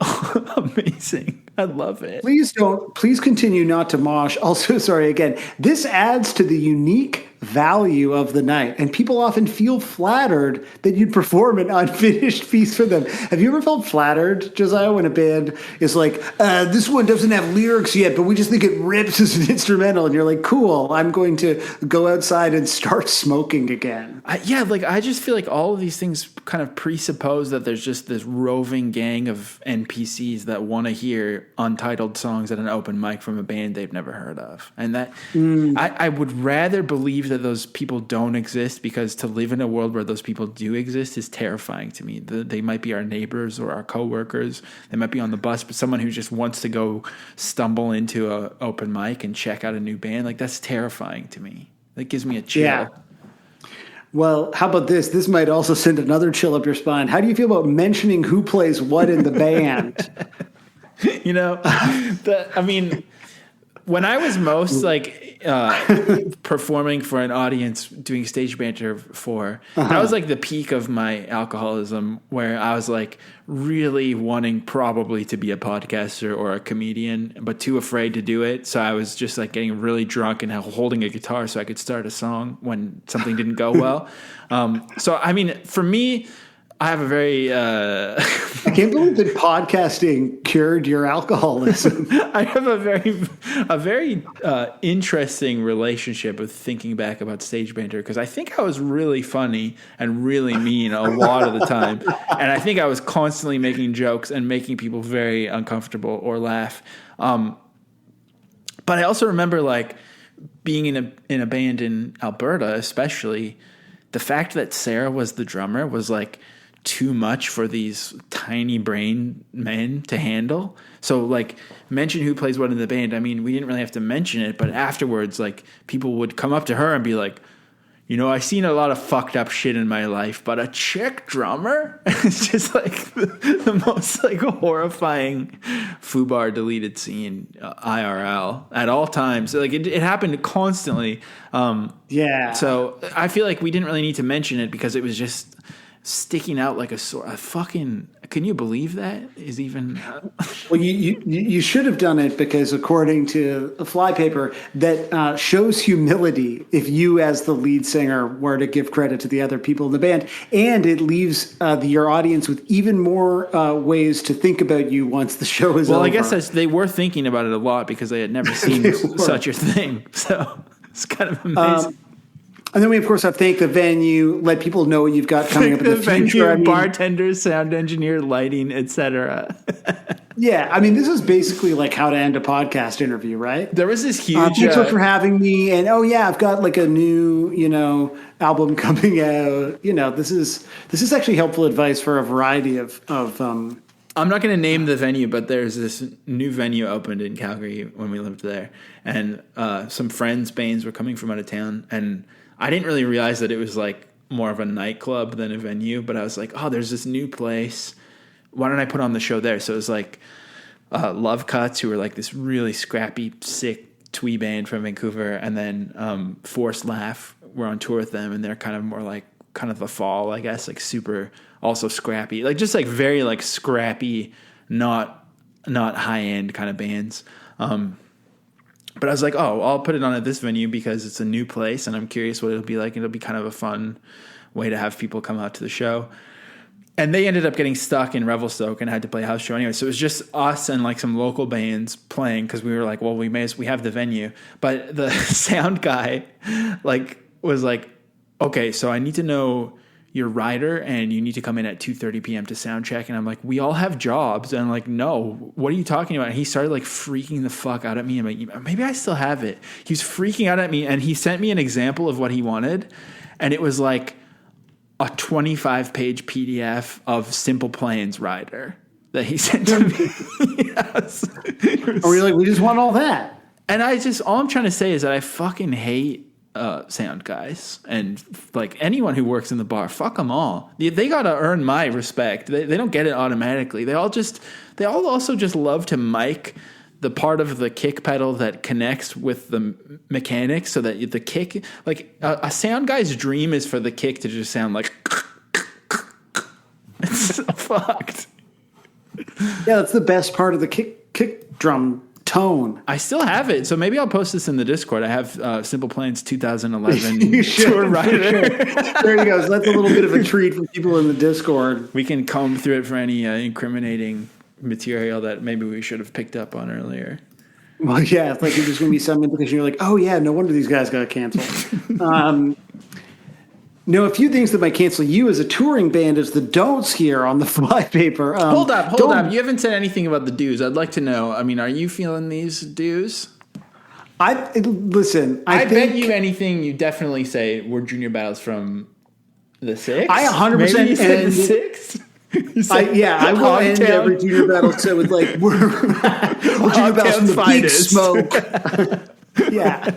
amazing. I love it. Please continue not to mosh. Also, sorry again. This adds to the unique value of the night, and people often feel flattered that you'd perform an unfinished piece for them. Have you ever felt flattered, Josiah, when a band is like, this one doesn't have lyrics yet, but we just think it rips as an instrumental, and you're like, cool, I'm going to go outside and start smoking again. I just feel like all of these things kind of presuppose that there's just this roving gang of NPCs that want to hear untitled songs at an open mic from a band they've never heard of. And that I would rather believe that those people don't exist, because to live in a world where those people do exist is terrifying to me. They might be our neighbors or our coworkers. They might be on the bus, but someone who just wants to go stumble into an open mic and check out a new band, like that's terrifying to me. That gives me a chill. Yeah. Well, how about this? This might also send another chill up your spine. How do you feel about mentioning who plays what in the band? You know, when I was most performing for an audience, doing stage banter that was like the peak of my alcoholism, where I was like really wanting probably to be a podcaster or a comedian, but too afraid to do it. So I was just like getting really drunk and holding a guitar so I could start a song when something didn't go well. So, I mean, for me, I have a very... I can't believe that podcasting cured your alcoholism. I have a very interesting relationship with thinking back about stage banter, because I think I was really funny and really mean a lot of the time. And I think I was constantly making jokes and making people very uncomfortable or laugh. But I also remember like being in a band in Alberta, especially, the fact that Sarah was the drummer was like too much for these tiny brain men to handle. So like, mention who plays what in the band. I mean, we didn't really have to mention it, but afterwards, like, people would come up to her and be like, you know, I've seen a lot of fucked up shit in my life, but a chick drummer? It's just like the most like horrifying FUBAR deleted scene IRL at all times. Like it happened constantly. Yeah. So I feel like we didn't really need to mention it because it was just sticking out like a sore. Can you believe that is even? Well, you should have done it, because according to a flypaper, that shows humility if you, as the lead singer, were to give credit to the other people in the band, and it leaves your audience with even more ways to think about you once the show is over. Well, I guess they were thinking about it a lot because they had never seen such a thing. So it's kind of amazing. And then we, of course, have thank the venue, let people know what you've got coming up in the future. Venue, bartenders, sound engineer, lighting, etc. Yeah, I mean, this is basically like how to end a podcast interview, right? There was this huge... thanks for having me, and I've got like a new, album coming out. This is actually helpful advice for a variety of I'm not going to name the venue, but there's this new venue opened in Calgary when we lived there, and some friends' bands were coming from out of town, and I didn't really realize that it was like more of a nightclub than a venue, but I was like, oh, there's this new place. Why don't I put on the show there? So it was like Love Cuts, who were like this really scrappy, sick twee band from Vancouver, and then Forced Laugh were on tour with them, and they're kind of more like kind of the fall, I guess, like super also scrappy, like just like very like scrappy, not high end kind of bands. But I was like, oh, I'll put it on at this venue because it's a new place and I'm curious what it'll be like. It'll be kind of a fun way to have people come out to the show. And they ended up getting stuck in Revelstoke and had to play a house show anyway. So it was just us and like some local bands playing, because we were like, well, we have the venue. But the sound guy was like, okay, so I need to know your rider and you need to come in at 2:30 p.m. to sound check. And I'm like, we all have jobs. And I'm like, no, what are you talking about? And he started like freaking the fuck out at me. I'm like, maybe I still have it. He was freaking out at me, and he sent me an example of what he wanted. And it was like a 25-page PDF of Simple Plans rider that he sent to me. Yes. Or you're like, we just want all that. And all I'm trying to say is that I fucking hate sound guys, and like anyone who works in the bar, fuck them all. They gotta earn my respect. They don't get it automatically. They all also just love to mic the part of the kick pedal that connects with the mechanics, so that the kick, like a sound guy's dream is for the kick to just sound like it's so fucked. Yeah, that's the best part of the kick drum tone. I still have it, so maybe I'll post this in the Discord. I have Simple Plans 2011 you should, tour rider. Sure. There you go. So that's a little bit of a treat for people in the Discord. We can comb through it for any incriminating material that maybe we should have picked up on earlier. Well, yeah, it's like you're just going to be some implication. You're like, oh yeah, no wonder these guys got canceled. No, a few things that might cancel you as a touring band is the don'ts here on the flypaper. Hold up. You haven't said anything about the dues. I'd like to know. I mean, are you feeling these dues? I bet you anything, you definitely say we're junior battles from the 6th. I 100% Maybe you said the 6th. I will end every junior battle so with like we're junior battles from the big smoke. Yeah.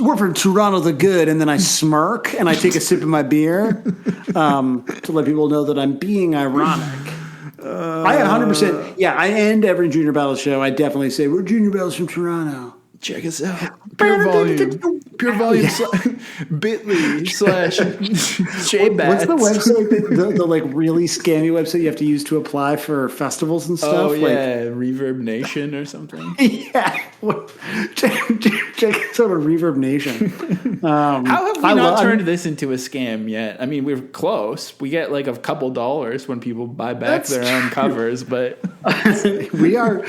We're from Toronto the Good, and then I smirk and I take a sip of my beer to let people know that I'm being ironic. I 100%. Yeah, I end every junior battle show. I definitely say we're junior battles from Toronto. Check us out. Pure volume. Bit.ly/JBats. What's the website? The like really scammy website you have to use to apply for festivals and stuff? Oh yeah, Reverb Nation or something. Yeah, check us out on Reverb Nation. How have we not turned this into a scam yet? I mean, we're close. We get like a couple dollars when people buy back their own covers, but we are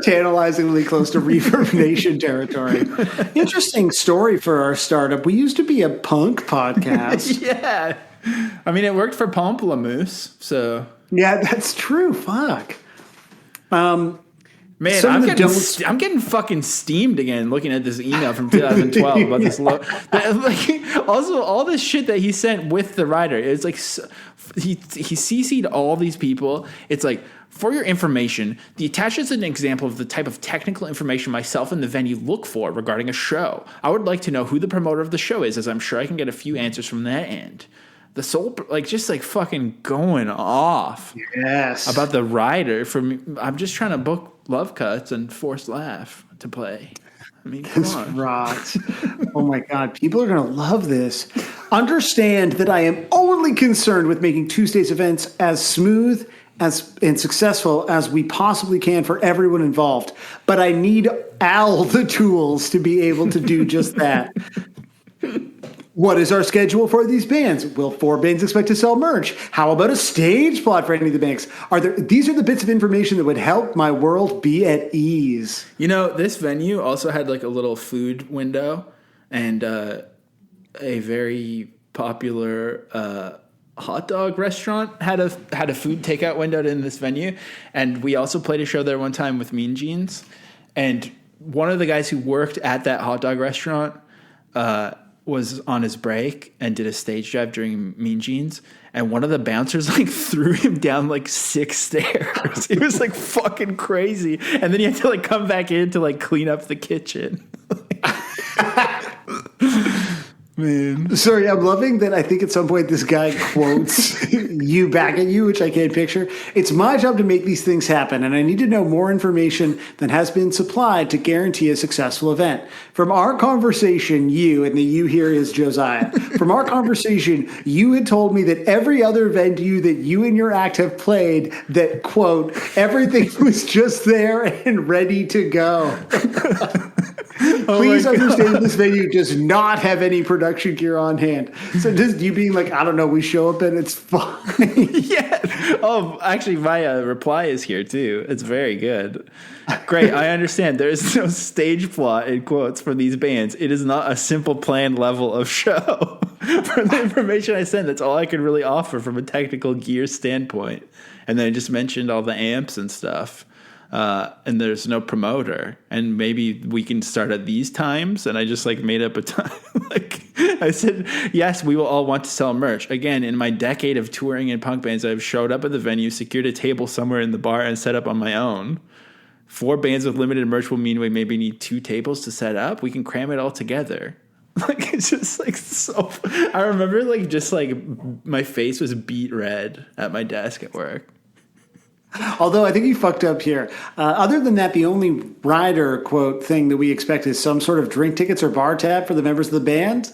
tantalizingly close to Reverb Nation territory. Interesting story for our startup. We used to be a punk podcast. Yeah. I mean, it worked for Pomplamoose, so. Yeah, that's true. Fuck. Man, I'm getting fucking steamed again looking at this email from 2012 about this. Also, all this shit that he sent with the rider, it's like he CC'd all these people. It's like, for your information, the attached is an example of the type of technical information myself and the venue look for regarding a show. I would like to know who the promoter of the show is, as I'm sure I can get a few answers from that end. The soul, just fucking going off. Yes. About the rider. I'm just trying to book Love Cuts and Forced Laugh to play. I mean, come on. Right. Oh my God. People are going to love this. Understand that I am only concerned with making Tuesday's events as smooth and successful as we possibly can for everyone involved. But I need Al the tools to be able to do just that. What is our schedule for these bands? Will 4 bands expect to sell merch? How about a stage plot for any of the bands? These are the bits of information that would help my world be at ease. You know, this venue also had like a little food window and a very popular hot dog restaurant had a food takeout window in this venue. And we also played a show there one time with Mean Jeans. And one of the guys who worked at that hot dog restaurant was on his break and did a stage dive during Mean Jeans, and one of the bouncers threw him down 6 stairs. It was fucking crazy, and then he had to come back in to clean up the kitchen. Man. Sorry, I'm loving that. I think at some point this guy quotes you back at you, which I can't picture. It's my job to make these things happen, and I need to know more information than has been supplied to guarantee a successful event. From our conversation, and the you here is Josiah. From our conversation, you had told me that every other venue that you and your act have played, that, quote, everything was just there and ready to go. Please understand this venue does not have any production gear on hand. So just you being I don't know, we show up and it's fine. Yeah. Oh, actually, my reply is here too. It's very good. Great. I understand. There is no stage plot in quotes for these bands. It is not a simple planned level of show. From the information I sent, that's all I could really offer from a technical gear standpoint. And then I just mentioned all the amps and stuff. And there's no promoter, and maybe we can start at these times. And I just made up a time. I said, yes, we will all want to sell merch. Again, in my decade of touring in punk bands, I've showed up at the venue, secured a table somewhere in the bar, and set up on my own. 4 bands with limited merch will mean we maybe need 2 tables to set up. We can cram it all together. It's just so. I remember my face was beet red at my desk at work. Although I think you fucked up here. Other than that, the only rider quote thing that we expect is some sort of drink tickets or bar tab for the members of the band.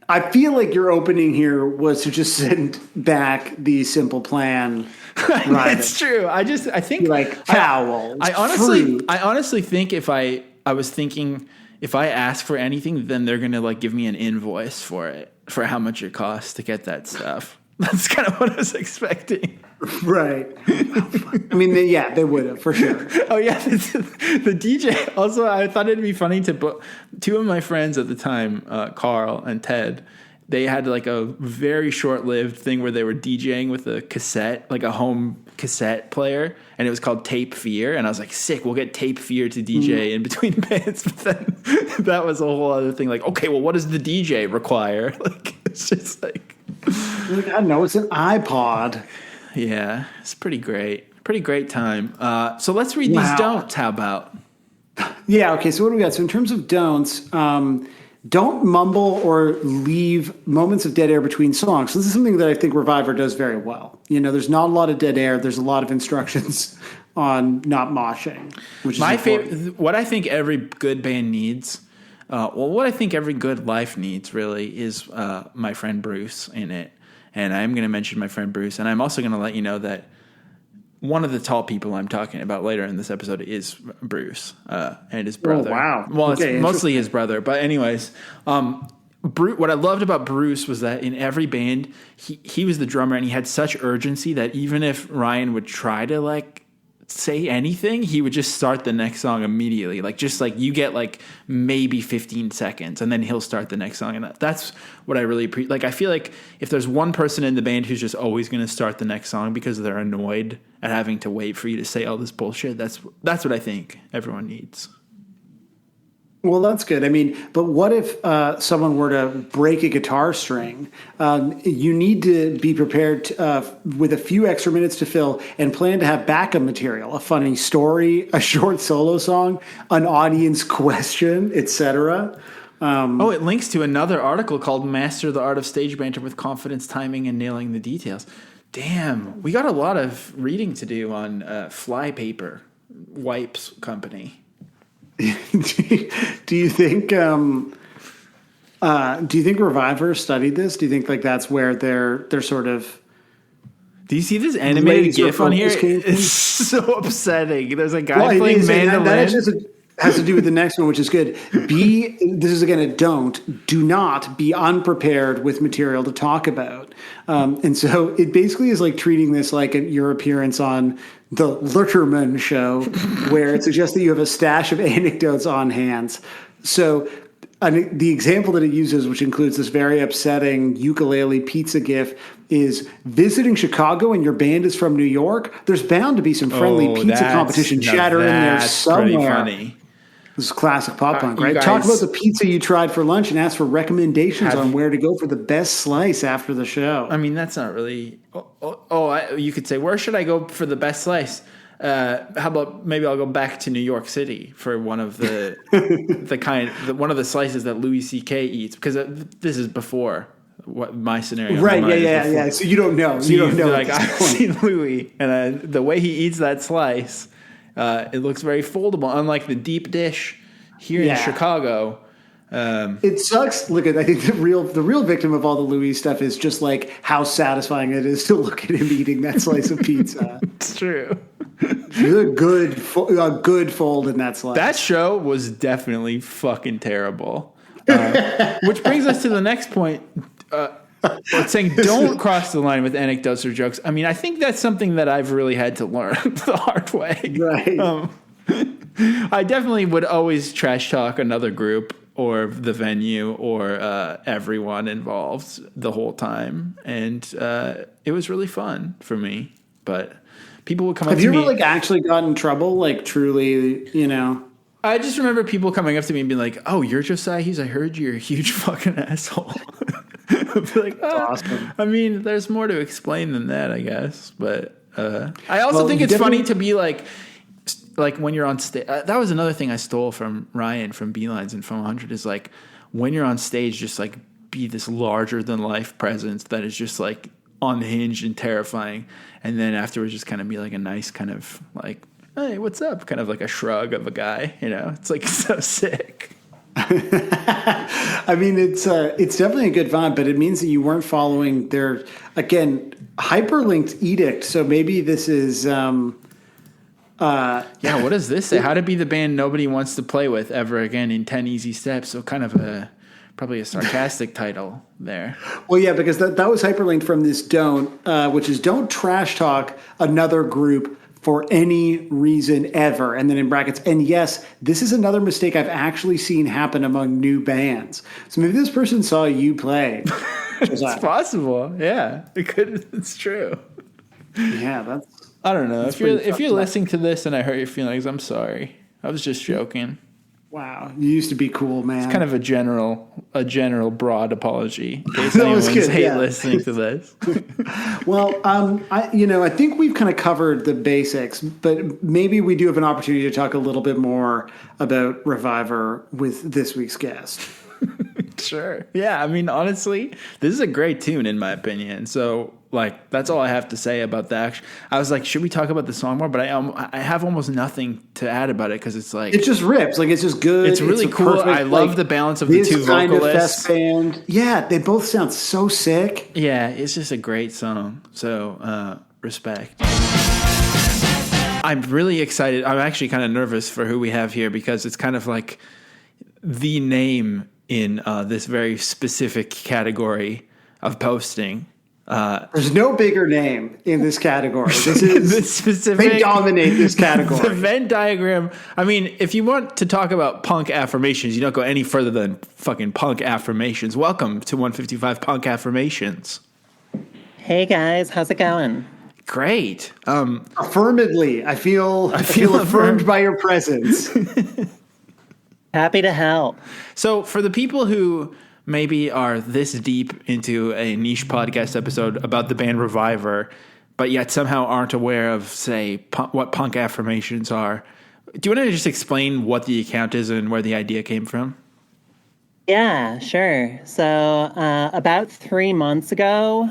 I feel like your opening here was to just send back the simple plan. It's true. I think towels. I honestly think if I was thinking if I ask for anything, then they're gonna give me an invoice for it, for how much it costs to get that stuff. That's kind of what I was expecting. Right. I mean, they would have for sure. Oh yeah, the DJ. Also, I thought it'd be funny to put two of my friends at the time, Carl and Ted. They had like a very short-lived thing where they were DJing with a cassette, like a home cassette player, and it was called Tape Fear. And I was like, sick, we'll get Tape Fear to DJ in between bands. But then that was a whole other thing. Like, okay, well, what does the DJ require? Like, it's just like, I don't know. It's an iPod. Yeah, it's pretty great. Pretty great time. So let's read these don'ts. How about? Yeah. Okay. So what do we got? So in terms of don'ts, don't mumble or leave moments of dead air between songs. So this is something that I think Reviver does very well. There's not a lot of dead air. There's a lot of instructions on not moshing, which is my important. favorite. What I think every good band needs, what I think every good life needs really is my friend Bruce in it. And I'm going to mention my friend Bruce, and I'm also going to let you know that one of the tall people I'm talking about later in this episode is Bruce and his brother. Oh, wow. Well, Okay, it's mostly his brother. But anyways, what I loved about Bruce was that in every band, he was the drummer, and he had such urgency that even if Ryan would try to, like, say anything, he would just start the next song immediately. Like, just like you get like maybe 15 seconds and then he'll start the next song. And that's what I really like. I feel like if there's one person in the band who's just always going to start the next song because they're annoyed at having to wait for you to say all this bullshit, that's what I think everyone needs. Well, that's good. I mean, but what if someone were to break a guitar string? You need to be prepared with a few extra minutes to fill and plan to have backup material, a funny story, a short solo song, an audience question, etc. It links to another article called Master the Art of Stage Banter with Confidence, Timing, and Nailing the Details. Damn, we got a lot of reading to do on Flypaper, Wipes Company. Do you think Reviver studied this? Do you think like that's where they're sort of? Do you see this animated GIF on here? It's so upsetting. There's a guy playing mandolin. That actually has to do with the next one, which is good. This is again a don't. Do not be unprepared with material to talk about. And so it basically is like treating this like your appearance on the Lutterman show, where it suggests that you have a stash of anecdotes on hand. So the example that it uses, which includes this very upsetting ukulele pizza gif, is visiting Chicago and your band is from New York. There's bound to be some friendly pizza competition chatter in there somewhere. Pretty funny. This is classic pop punk, right? Guys, talk about the pizza you tried for lunch and ask for recommendations on where to go for the best slice after the show. I mean, that's not really. You could say, where should I go for the best slice? How about maybe I'll go back to New York City for one of the one of the slices that Louis C.K. eats, because this is before what my scenario. Right? Yeah. So you don't know. So you don't know. Like, I've seen Louis, and the way he eats that slice. It looks very foldable, unlike the deep dish here in Chicago. It sucks. Look, I think the real victim of all the Louis stuff is just like how satisfying it is to look at him eating that slice of pizza. It's true. A good fold in that slice. That show was definitely fucking terrible. Which brings us to the next point. It's saying don't cross the line with anecdotes or jokes. I mean, I think that's something that I've really had to learn the hard way. Right. I definitely would always trash talk another group or the venue or everyone involved the whole time. And it was really fun for me. But people would come up to me. Have you ever actually gotten in trouble? Like truly, I just remember people coming up to me and being like, "Oh, you're Josiah Hughes. I heard you're a huge fucking asshole." I'd be like, That's awesome. I mean, there's more to explain than that, I guess. But I also think it's funny to be like when you're on stage. That was another thing I stole from Ryan from Beelines and Phone 100 is like when you're on stage, just like be this larger than life presence that is just like unhinged and terrifying. And then afterwards, just kind of be like a nice kind of like, "Hey, what's up?" Kind of like a shrug of a guy. It's like so sick. I mean, it's definitely a good vibe, but it means that you weren't following their, again, hyperlinked edict. So maybe this is what does this say? How to be the band nobody wants to play with ever again in 10 easy steps. So kind of a Probably a sarcastic title there. Well, yeah, because that was hyperlinked from this which is don't trash talk another group for any reason ever. And then in brackets, and yes, this is another mistake I've actually seen happen among new bands. So maybe this person saw you play. It's possible. Yeah, it's true. Yeah, I don't know. If you're listening to this and I hurt your feelings, I'm sorry. I was just joking. Wow, you used to be cool, man. It's kind of a general broad apology in case anyone's listening to this. Well, I think we've kind of covered the basics, but maybe we do have an opportunity to talk a little bit more about RVIVR with this week's guest. Sure. Yeah. I mean, honestly, this is a great tune in my opinion. So, like, that's all I have to say about that. I was like, should we talk about the song more? But I have almost nothing to add about it because it's like it just rips. Like it's just good. It's really cool. I love the balance of the two vocalists. Kind of fest band. Yeah, they both sound so sick. Yeah, it's just a great song. So respect. I'm really excited. I'm actually kind of nervous for who we have here because it's kind of like the name in this very specific category of posting. There's no bigger name in this category. This is they dominate this category. The Venn diagram. I mean, if you want to talk about punk affirmations, you don't go any further than fucking punk affirmations. Welcome to 155 Punk Affirmations. Hey guys, how's it going? Great. Affirmedly, I feel affirmed by your presence. Happy to help. So for the people who maybe are this deep into a niche podcast episode about the band RVIVR, but yet somehow aren't aware of, say, what punk affirmations are, do you want to just explain what the account is and where the idea came from? Yeah, sure. So about 3 months ago,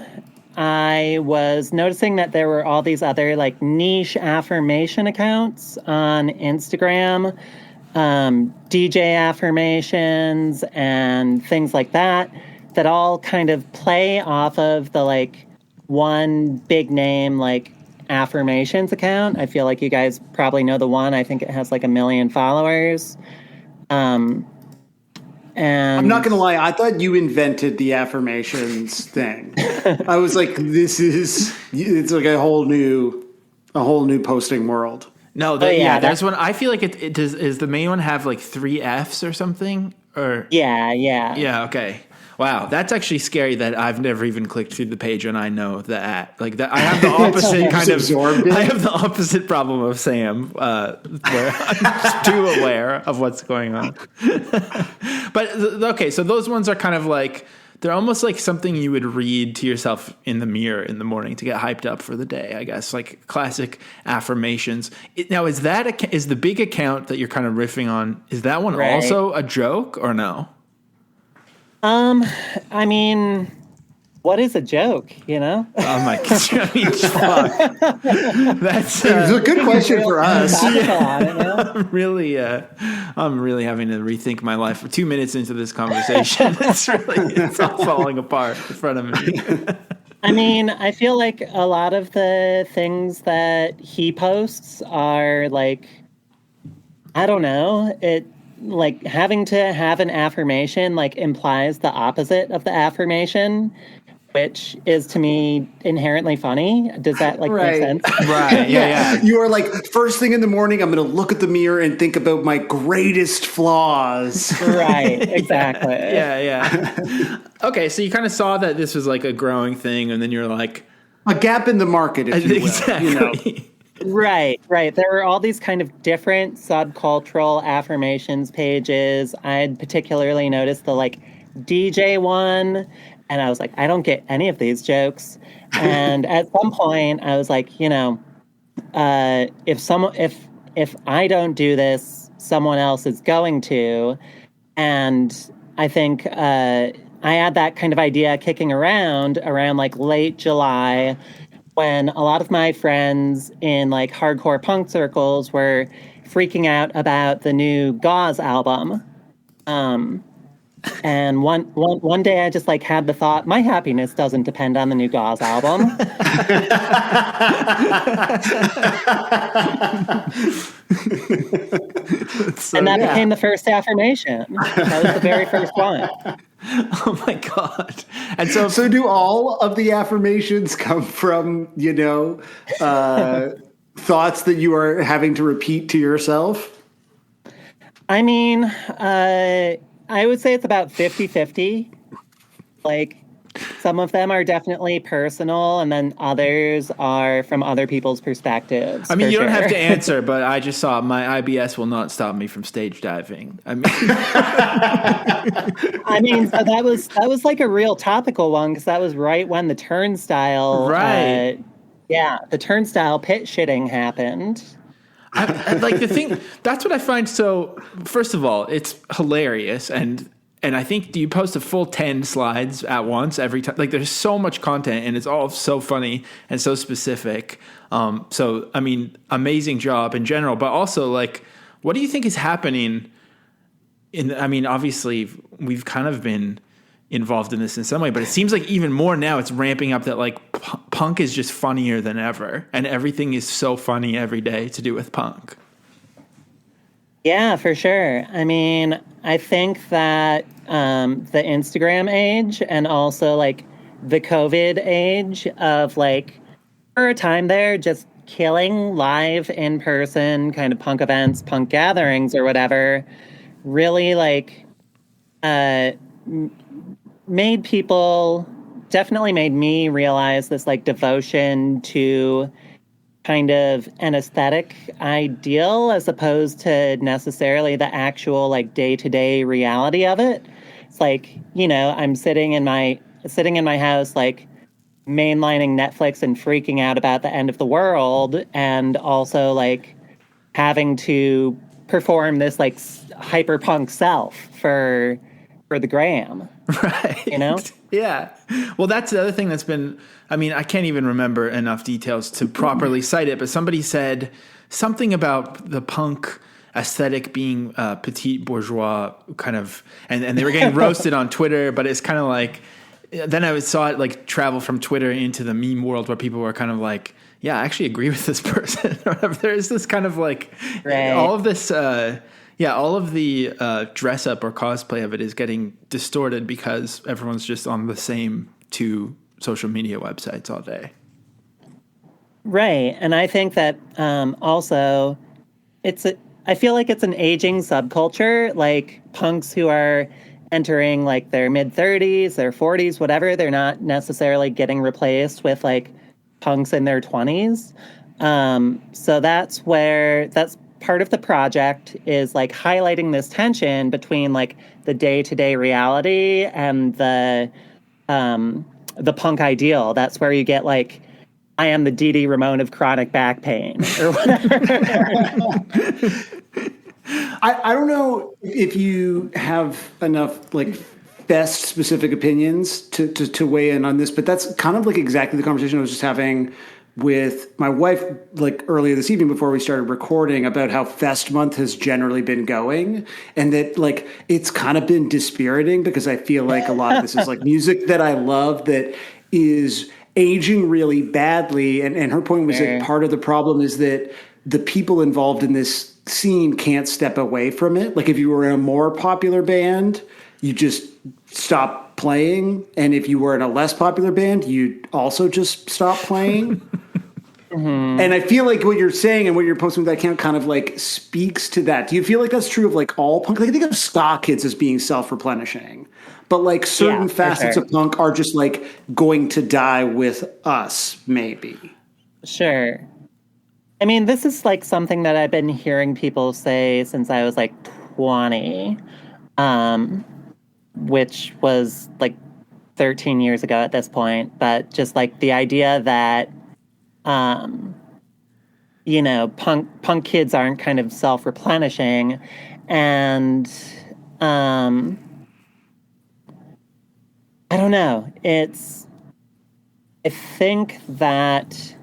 I was noticing that there were all these other like niche affirmation accounts on Instagram, DJ affirmations and things like that all kind of play off of the like one big name like affirmations account. I feel like you guys probably know the one. I think it has like 1 million followers. And I'm not gonna lie, I thought you invented the affirmations thing. I was like, it's like a whole new posting world. No, there's one. I feel like it does. Is the main one have like 3 Fs or something? Or yeah. Okay. Wow, that's actually scary. That I've never even clicked through the page and I know that. Like that, I have the opposite kind of. I have the opposite problem of Sam, where I'm just too aware of what's going on. But okay, so those ones are kind of like. They're almost like something you would read to yourself in the mirror in the morning to get hyped up for the day, I guess, like classic affirmations. Now, is the big account that you're kind of riffing on, is that one also a joke or no? I mean, what is a joke, you know? Oh my God. I mean, fuck. That's a good question for us. I'm really having to rethink my life. For 2 minutes into this conversation, it's all falling apart in front of me. I mean, I feel like a lot of the things that he posts are like, I don't know, like having to have an affirmation like implies the opposite of the affirmation, which is to me inherently funny. Does that make sense? Right. Yeah. You are like, first thing in the morning, I'm going to look at the mirror and think about my greatest flaws. Right. Exactly. Yeah. Okay. So you kind of saw that this was like a growing thing, and then you're like, a gap in the market, if you will. Exactly. You know? Right. There were all these kind of different subcultural affirmations pages. I'd particularly noticed the like DJ one. And I was like, I don't get any of these jokes. And at some point, I was like, you know, if I don't do this, someone else is going to. And I think I had that kind of idea kicking around like late July, when a lot of my friends in like hardcore punk circles were freaking out about the new Gauze album. And one day I just like had the thought, my happiness doesn't depend on the new Gauze album. And that became the first affirmation. That was the very first one. Oh my God. And so do all of the affirmations come from, thoughts that you are having to repeat to yourself? I mean, I would say it's about 50-50. Like, some of them are definitely personal, and then others are from other people's perspectives. I mean, you don't have to answer, but I just saw my IBS will not stop me from stage diving. I mean, so that was like a real topical one, because that was right when the turnstile, right? The turnstile pit shitting happened. Like the thing, that's what I find so. First of all, it's hilarious, and I think, do you post a full 10 slides at once every time? Like, there's so much content, and it's all so funny and so specific. So, I mean, amazing job in general, but also, like, what do you think is happening I mean, obviously, we've kind of been involved in this in some way, but it seems like even more now it's ramping up that, like, punk is just funnier than ever, and everything is so funny every day to do with punk. Yeah, for sure. I mean, I think that the Instagram age, and also like the COVID age of, like, for a time there, just killing live in person kind of punk events, punk gatherings or whatever, really like definitely made me realize this like devotion to kind of an aesthetic ideal as opposed to necessarily the actual like day-to-day reality of it. It's like, I'm sitting in my house, like, mainlining Netflix and freaking out about the end of the world, and also like having to perform this like hyper punk self for the gram. Right. Yeah. Well, that's the other thing that's been, I mean, I can't even remember enough details to properly cite it, but somebody said something about the punk aesthetic being petite bourgeois kind of, and they were getting roasted on Twitter, but it's kind of like, then I saw it like travel from Twitter into the meme world where people were kind of like, yeah, I actually agree with this person. There's this kind of like, all of this, all of the dress up or cosplay of it is getting distorted because everyone's just on the same two social media websites all day. Right. And I think that also I feel like it's an aging subculture, like punks who are entering like their mid-30s, their 40s, whatever. They're not necessarily getting replaced with like punks in their 20s. So that's part of the project, is like highlighting this tension between like the day-to-day reality and the punk ideal. That's where you get like, I am the Dee Dee Ramone of chronic back pain or whatever. I don't know if you have enough like fest specific opinions to weigh in on this, but that's kind of like exactly the conversation I was just having with my wife like earlier this evening before we started recording, about how Fest Month has generally been going, and that like it's kind of been dispiriting because I feel like a lot of this is like music that I love that is aging really badly. And her point was that part of the problem is that the people involved in this scene can't step away from it. Like if you were in a more popular band, you just stop playing. And if you were in a less popular band, you'd also just stop playing. Mm-hmm. And I feel like what you're saying and what you're posting with that account kind of like speaks to that. Do you feel like that's true of like all punk? Like I think of ska kids as being self-replenishing, but like certain facets of punk are just like going to die with us, maybe. Sure. I mean, this is like something that I've been hearing people say since I was like 20, which was like 13 years ago at this point. But just like the idea that, punk kids aren't kind of self-replenishing. And I don't know. I think that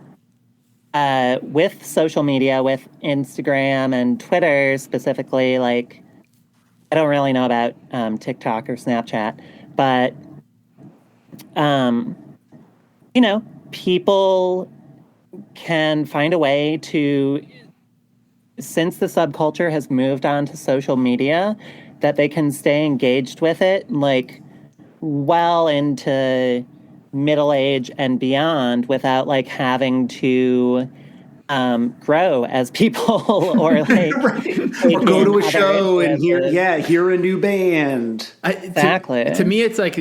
with social media, with Instagram and Twitter specifically, like I don't really know about TikTok or Snapchat, but people can find a way to, since the subculture has moved on to social media, that they can stay engaged with it, like, well into middle age and beyond witut like having to grow as people or like right. Or go to a show and hear a new band. Exactly. To me, it's like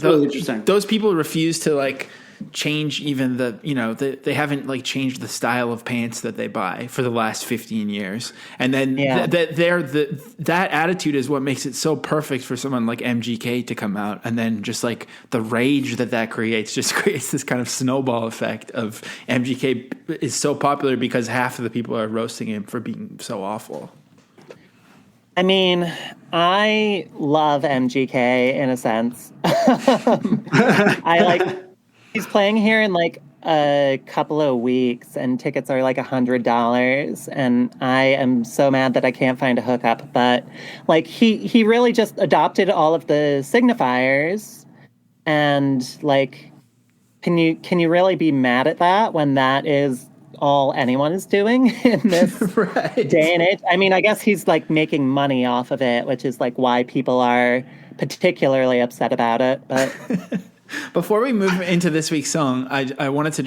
really interesting. Those people refuse to like change even they haven't like changed the style of pants that they buy for the last 15 years. And then that attitude is what makes it so perfect for someone like MGK to come out. And then just like the rage that creates just creates this kind of snowball effect of MGK is so popular because half of the people are roasting him for being so awful. I mean, I love MGK in a sense. He's playing here in like a couple of weeks and tickets are like $100. And I am so mad that I can't find a hookup. But like he really just adopted all of the signifiers. And like, can you really be mad at that when that is all anyone is doing in this day and age? I mean, I guess he's like making money off of it, which is like why people are particularly upset about it. But before we move into this week's song, I wanted to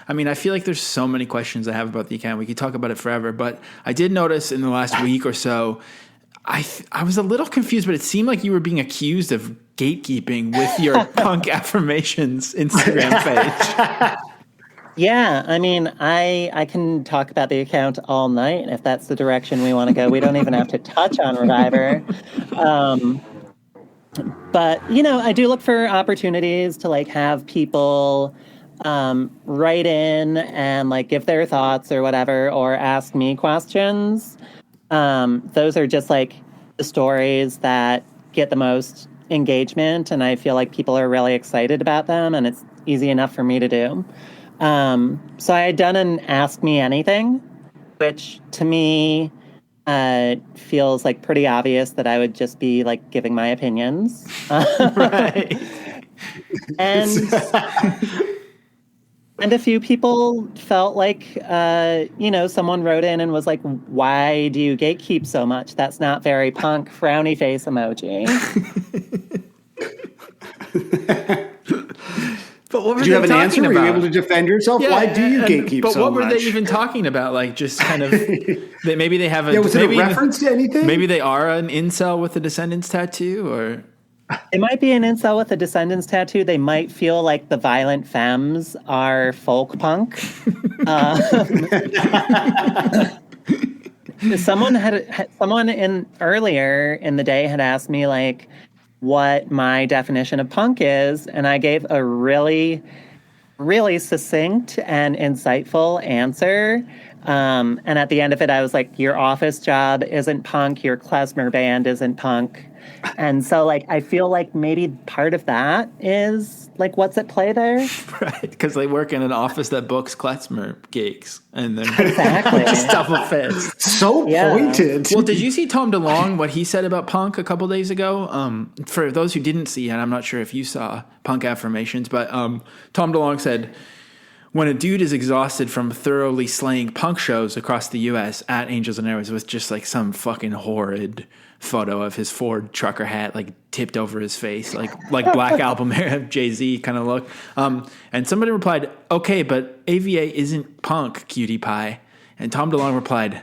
I feel like there's so many questions I have about the account. We could talk about it forever, but I did notice in the last week or so, I was a little confused, but it seemed like you were being accused of gatekeeping with your Punk Affirmations Instagram page. Yeah, I mean, I can talk about the account all night if that's the direction we want to go. We don't even have to touch on RVIVR. But, I do look for opportunities to, like, have people write in and, like, give their thoughts or whatever, or ask me questions. Those are just, like, the stories that get the most engagement, and I feel like people are really excited about them, and it's easy enough for me to do. So I had done an Ask Me Anything, which, to me, feels like pretty obvious that I would just be like giving my opinions. Right. And a few people felt like, someone wrote in and was like, why do you gatekeep so much? That's not very punk, frowny face emoji. But what were Did you they have an talking answer? about? Were you able to defend yourself? Yeah, why do you gatekeep but so much? what were they even talking about? Like, just kind of, maybe they have a... Yeah, was it a reference to anything? Maybe they are an incel with a Descendants tattoo, or... It might be an incel with a Descendants tattoo. They might feel like the Violent Femmes are folk punk. Someone earlier in the day had asked me, like, what my definition of punk is, and I gave a really, really succinct and insightful answer. And at the end of it, I was like, your office job isn't punk, your klezmer band isn't punk. And so, like, I feel like maybe part of that is, like, what's at play there. Right, because they work in an office that books klezmer gigs. And then exactly. Just double fist. So pointed. Well, did you see Tom DeLonge, what he said about punk a couple days ago? For those who didn't see, and I'm not sure if you saw Punk Affirmations, but Tom DeLonge said, when a dude is exhausted from thoroughly slaying punk shows across the U.S. at Angels and Airways with just like some fucking horrid photo of his Ford trucker hat like tipped over his face, like Black Album era Jay-Z kind of look. And somebody replied, okay, but AVA isn't punk, cutie pie. And Tom DeLonge replied,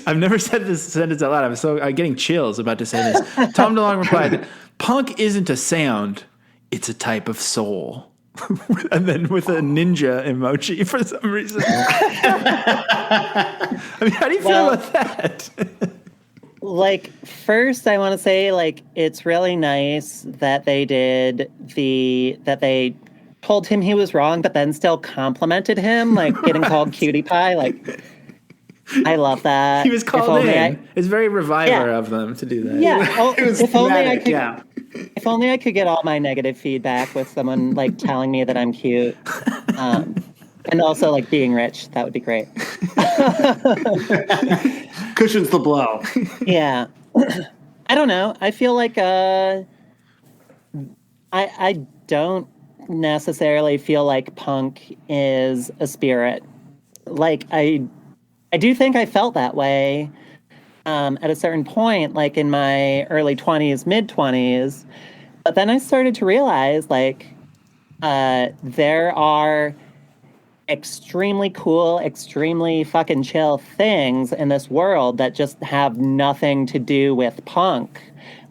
I've never said this sentence out loud. I'm getting chills about to say this. Tom DeLonge replied, punk isn't a sound, it's a type of soul. And then with a ninja emoji for some reason. I mean, how do you feel about that? Like, first, I want to say, like, it's really nice that they told him he was wrong, but then still complimented him, like getting called cutie pie. Like, I love that. He was called in. It's very RVIVR of them to do that. Yeah. If only I could get all my negative feedback with someone like telling me that I'm cute. But And also, like, being rich. That would be great. Cushions the blow. Yeah. I don't know. I feel like I don't necessarily feel like punk is a spirit. Like, I do think I felt that way at a certain point, like in my early 20s, mid 20s. But then I started to realize, like, there are extremely cool, extremely fucking chill things in this world that just have nothing to do with punk.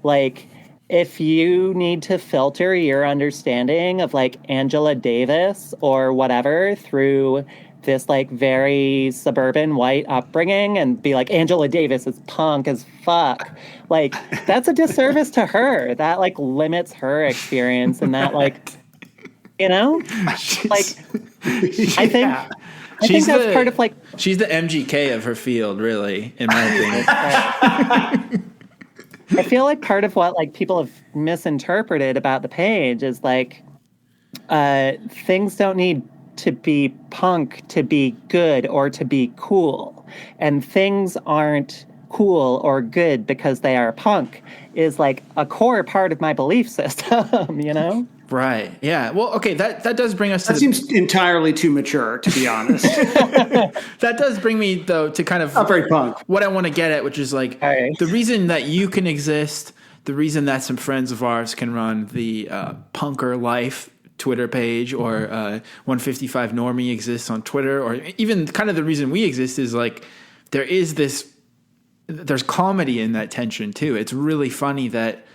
Like, if you need to filter your understanding of, like, Angela Davis or whatever through this, like, very suburban white upbringing and be like, Angela Davis is punk as fuck, like, that's a disservice to her. That, like, limits her experience, and that, like, you know, like, I think that's part of, like, she's the MGK of her field, really, in my opinion. I feel like part of what, like, people have misinterpreted about the page is, like, things don't need to be punk to be good or to be cool. And things aren't cool or good because they are punk is, like, a core part of my belief system, you know? Right. Yeah. Well, okay, that does bring us to... That seems entirely too mature, to be honest. That does bring me, though, to kind of... Not very punk. What I want to get at, which is, like, the reason that you can exist, the reason that some friends of ours can run the Punker Life Twitter page, or 155 Normie exists on Twitter, or even kind of the reason we exist is, like, there's comedy in that tension, too. It's really funny that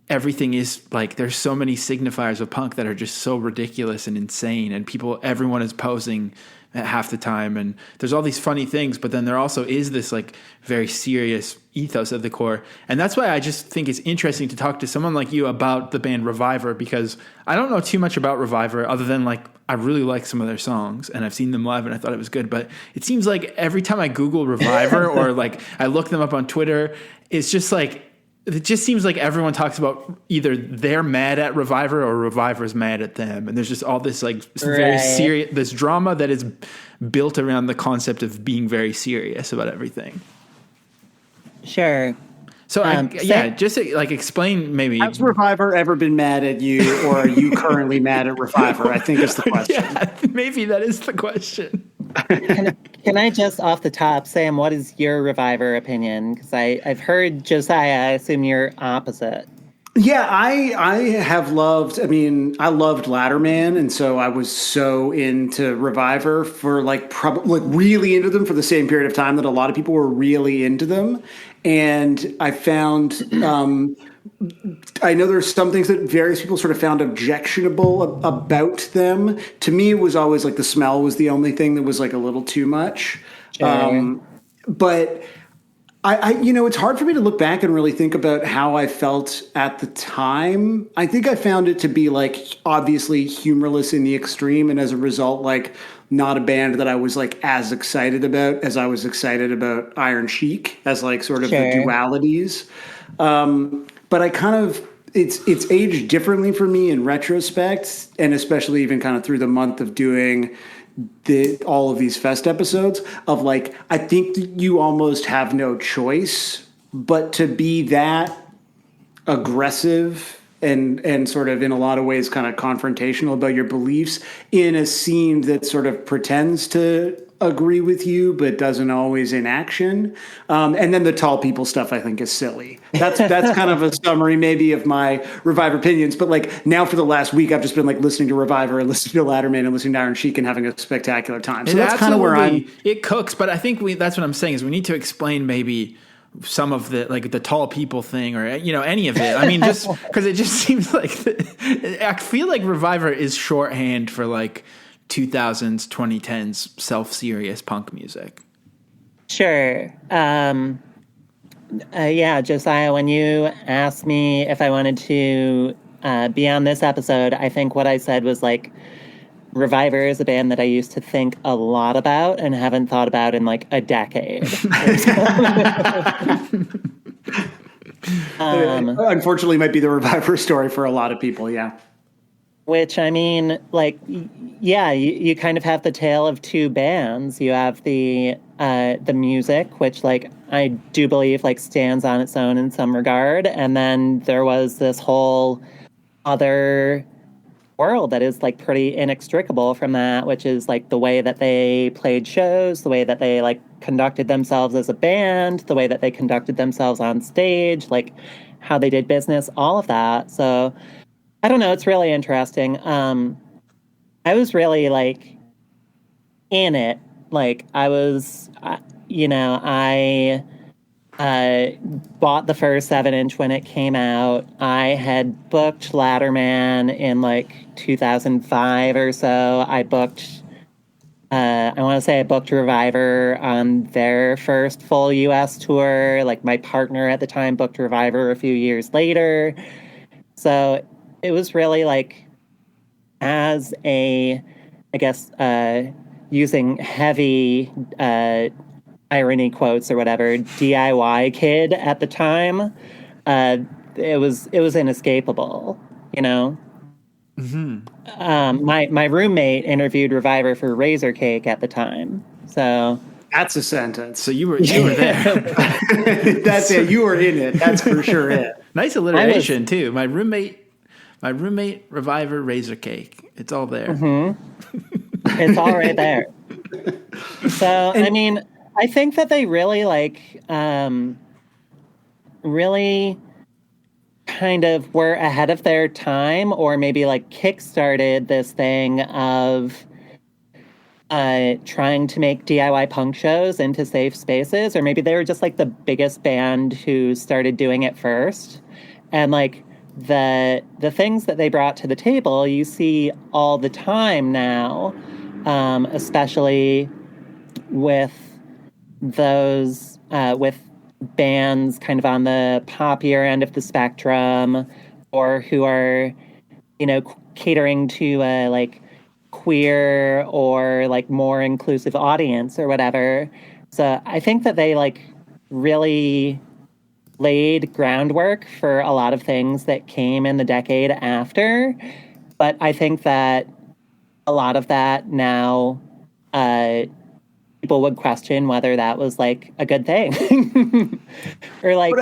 everything is, like, there's so many signifiers of punk that are just so ridiculous and insane, and everyone is posing at half the time, and there's all these funny things, but then there also is this, like, very serious ethos at the core. And that's why I just think it's interesting to talk to someone like you about the band RVIVR, because I don't know too much about RVIVR other than, like, I really like some of their songs and I've seen them live and I thought it was good, but it seems like every time I Google RVIVR or, like, I look them up on Twitter, it's just like, it just seems like everyone talks about either they're mad at RVIVR or RVIVR's mad at them. And there's just all this, like, very serious, this drama that is built around the concept of being very serious about everything. Sure. So, just, like, explain maybe. Has RVIVR ever been mad at you, or are you currently mad at RVIVR? I think is the question. Yeah, maybe that is the question. Can I just off the top, Sam, what is your RVIVR opinion? Because I've heard Josiah, I assume you're opposite. Yeah, I have loved, I mean, I loved Ladderman, and so I was so into RVIVR for, like, probably, like, really into them for the same period of time that a lot of people were really into them. And I found, I know there's some things that various people sort of found objectionable about them. To me, it was always, like, the smell was the only thing that was, like, a little too much. Sure. But I, you know, it's hard for me to look back and really think about how I felt at the time. I think I found it to be, like, obviously humorless in the extreme, and as a result, like, not a band that I was, like, as excited about as I was excited about Iron Chic, as, like, sort of the dualities. But I kind of, it's aged differently for me in retrospect, and especially even kind of through the month of doing all of these Fest episodes of, like, I think that you almost have no choice but to be that aggressive and sort of in a lot of ways kind of confrontational about your beliefs in a scene that sort of pretends to agree with you but doesn't always in action. And then the tall people stuff I think is silly. That's kind of a summary maybe of my RVIVR opinions. But, like, now for the last week I've just been, like, listening to RVIVR and listening to Ladderman and listening to Iron Chic and having a spectacular time. So that's kind of where it cooks. But I think that's what I'm saying is we need to explain maybe some of the, like, the tall people thing, or, you know, any of it. I mean, just because it just seems like I feel like RVIVR is shorthand for, like, 2000s, 2010s self-serious punk music. Sure. Yeah, Josiah, when you asked me if I wanted to be on this episode, I think what I said was, like, RVIVR is a band that I used to think a lot about and haven't thought about in, like, a decade. Unfortunately, might be the RVIVR story for a lot of people, yeah. Which, I mean, like, yeah, you kind of have the tale of two bands. You have the music, which, like, I do believe, like, stands on its own in some regard. And then there was this whole other world that is, like, pretty inextricable from that, which is, like, the way that they played shows, the way that they, like, conducted themselves as a band, the way that they conducted themselves on stage, like, how they did business, all of that. So I don't know. It's really interesting. I was really like in it. Like I bought the first 7-inch when it came out. I had booked Ladderman in like 2005 or so. I booked, I want to say I booked Reviver on their first full US tour. Like my partner at the time booked Reviver a few years later. So it was really like, as a, I guess, using heavy irony quotes or whatever, DIY kid at the time, it was inescapable, you know? Mm-hmm. My roommate interviewed Reviver for Razor Cake at the time, so... That's a sentence. So you were there. That's it. You were in it. That's for sure it. Nice alliteration, too. My roommate, Reviver, Razor Cake. It's all there. Mm-hmm. It's all right there. So, I mean, I think that they really, like, really kind of were ahead of their time, or maybe, like, kickstarted this thing of trying to make DIY punk shows into safe spaces, or maybe they were just, like, the biggest band who started doing it first. And, like, the things that they brought to the table, you see all the time now, especially with those, with bands kind of on the poppier end of the spectrum, or who are, you know, catering to like queer or like more inclusive audience or whatever. So I think that they like really laid groundwork for a lot of things that came in the decade after. But I think that a lot of that now, people would question whether that was like a good thing. Or like,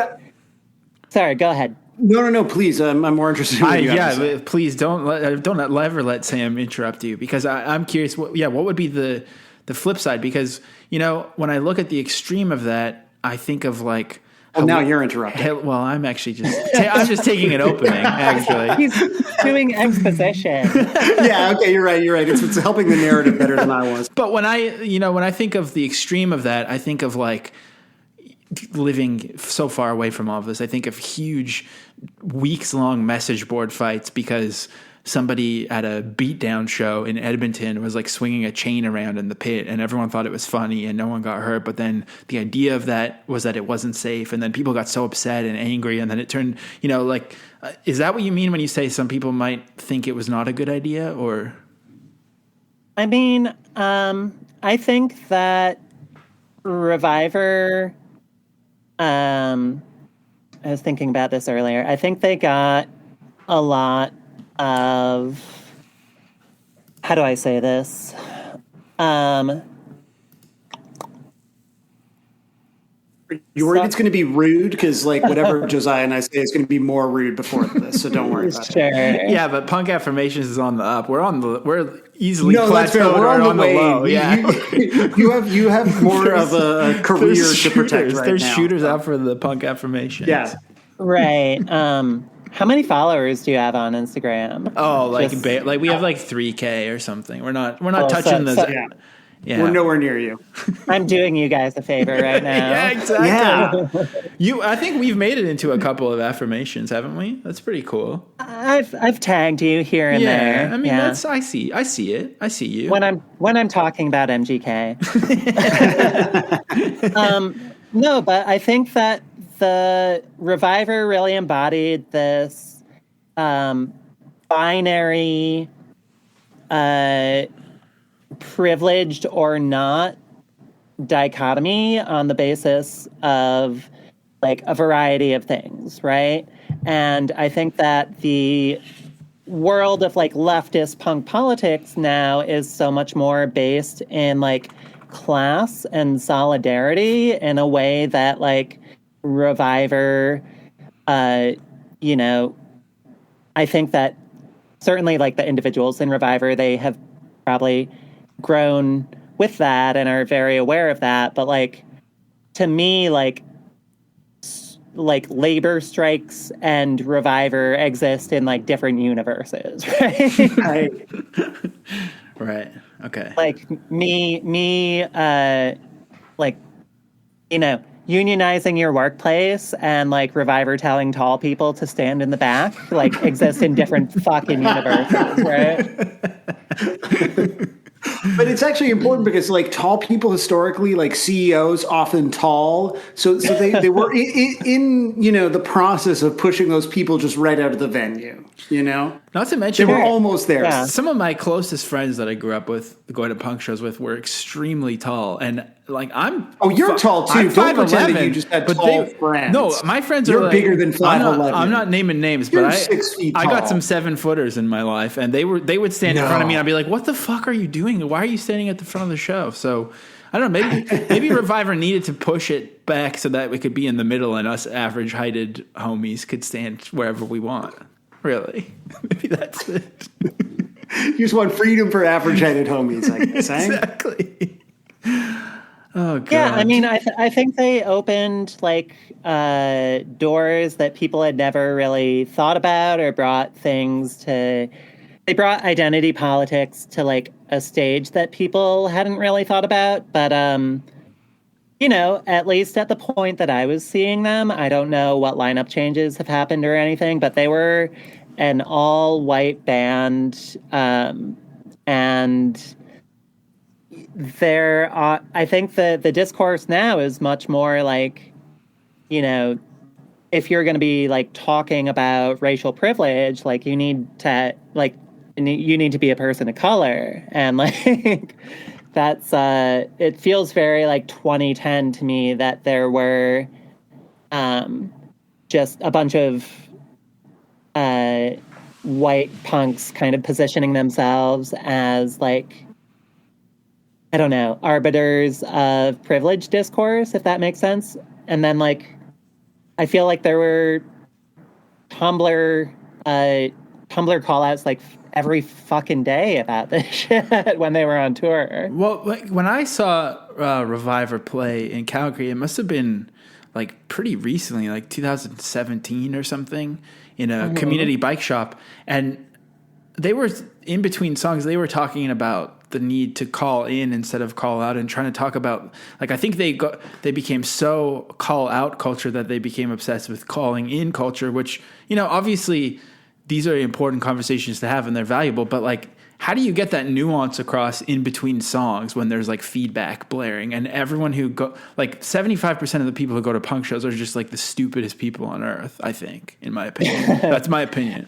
sorry, go ahead. No, please. I'm more interested in what you have to say. Please don't ever let Sam interrupt you, because I'm curious. What would be the flip side? Because, you know, when I look at the extreme of that, I think of like, now you're interrupting. Well, I'm actually I'm just taking an opening, actually. He's doing exposition. Yeah, okay, you're right. It's helping the narrative better than I was. But when I think of the extreme of that, I think of like living so far away from all of this. I think of huge weeks-long message board fights because somebody at a beatdown show in Edmonton was like swinging a chain around in the pit, and everyone thought it was funny and no one got hurt. But then the idea of that was that it wasn't safe. And then people got so upset and angry. And then it turned, you know, like, is that what you mean when you say some people might think it was not a good idea? Or? I mean, I think that Reviver, I was thinking about this earlier. I think they got a lot of, how do I say this? You worried it's going to be rude? Because like whatever Josiah and I say is going to be more rude before this, so don't worry about it. Yeah, but Punk Affirmations is on the up. We're easily that's fair. We're on the way. Low. Yeah, you have more of a career to protect right There's now. shooters out for the Punk Affirmations. Yeah, right. How many followers do you have on Instagram? Oh, like we have like 3K or something. We're not touching those. Yeah. We're nowhere near you. I'm doing you guys a favor right now. Yeah, exactly. Yeah. I think we've made it into a couple of affirmations, haven't we? That's pretty cool. I've tagged you here and there. I mean, I see it. I see you. When I'm talking about MGK. No, but I think that the Reviver really embodied this binary, privileged or not dichotomy on the basis of like a variety of things, right? And I think that the world of like leftist punk politics now is so much more based in like class and solidarity in a way that like Reviver, you know, I think that certainly like the individuals in Reviver, they have probably grown with that and are very aware of that. But like, to me, like labor strikes and Reviver exist in like different universes, right? Right. Right. Okay. Like like, you know, unionizing your workplace and like Reviver telling tall people to stand in the back, like exist in different fucking universes, right? But it's actually important because like tall people historically, like CEOs often tall. So they were in, you know, the process of pushing those people just right out of the venue, you know? Not to mention, They were almost there. Yeah. some of my closest friends that I grew up with, going to punk shows with, were extremely tall, and like I'm. Oh, you're tall too. I'm Don't pretend that 5'11", you just had but tall friends. No, my friends You're are like, bigger than 5'11". I'm not naming names, You're but 6 feet I got tall. some 7-footers in my life, and they would stand in front of me, and I'd be like, "What the fuck are you doing? Why are you standing at the front of the show?" So I don't know. Maybe Reviver needed to push it back so that we could be in the middle, and us average heighted homies could stand wherever we want. Really, maybe that's it. You just want freedom for average-headed homies, I guess. Eh? Exactly. Oh god. Yeah, I mean, I think they opened like doors that people had never really thought about, or brought things to. They brought identity politics to like a stage that people hadn't really thought about. But you know, at least at the point that I was seeing them, I don't know what lineup changes have happened or anything, but they were an all-white band, and I think the discourse now is much more like, you know, if you're going to be like talking about racial privilege, like you need to be a person of color, and like that's it feels very like 2010 to me that there were just a bunch of white punks kind of positioning themselves as like, I don't know, arbiters of privilege discourse, if that makes sense. And then like, I feel like there were Tumblr call-outs like every fucking day about this shit when they were on tour. Well, like when I saw Reviver play in Calgary, it must have been like pretty recently, like 2017 or something, in a community bike shop, and they were in between songs. They were talking about the need to call in instead of call out, and trying to talk about, like, I think they became so call out culture that they became obsessed with calling in culture, which, you know, obviously these are important conversations to have and they're valuable, but like, how do you get that nuance across in between songs when there's like feedback blaring, and everyone who like 75% of the people who go to punk shows are just like the stupidest people on earth, I think, in my opinion. That's my opinion.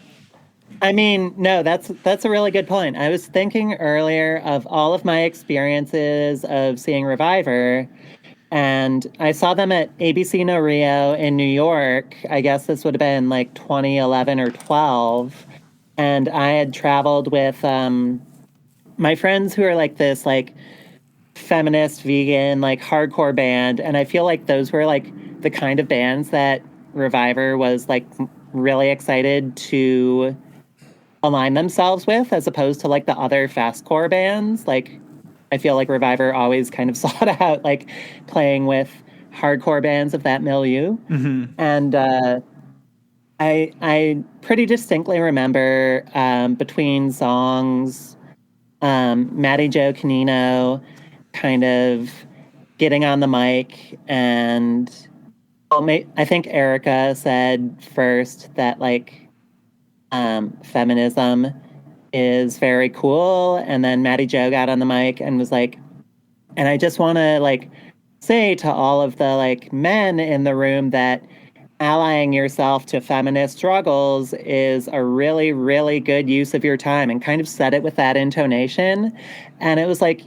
I mean, no, that's a really good point. I was thinking earlier of all of my experiences of seeing Reviver, and I saw them at ABC No Rio in New York. I guess this would have been like 2011 or 12. And I had traveled with my friends who are like this like feminist, vegan, like hardcore band. And I feel like those were like the kind of bands that Reviver was like really excited to align themselves with, as opposed to like the other fastcore bands. Like, I feel like Reviver always kind of sought out like playing with hardcore bands of that milieu. Mm-hmm. And I pretty distinctly remember between songs, Matty Jo Canino kind of getting on the mic, and I think Erica said first that like feminism is very cool, and then Matty Jo got on the mic and was like, and I just want to like say to all of the like men in the room that allying yourself to feminist struggles is a really, really good use of your time, and kind of said it with that intonation. And it was like,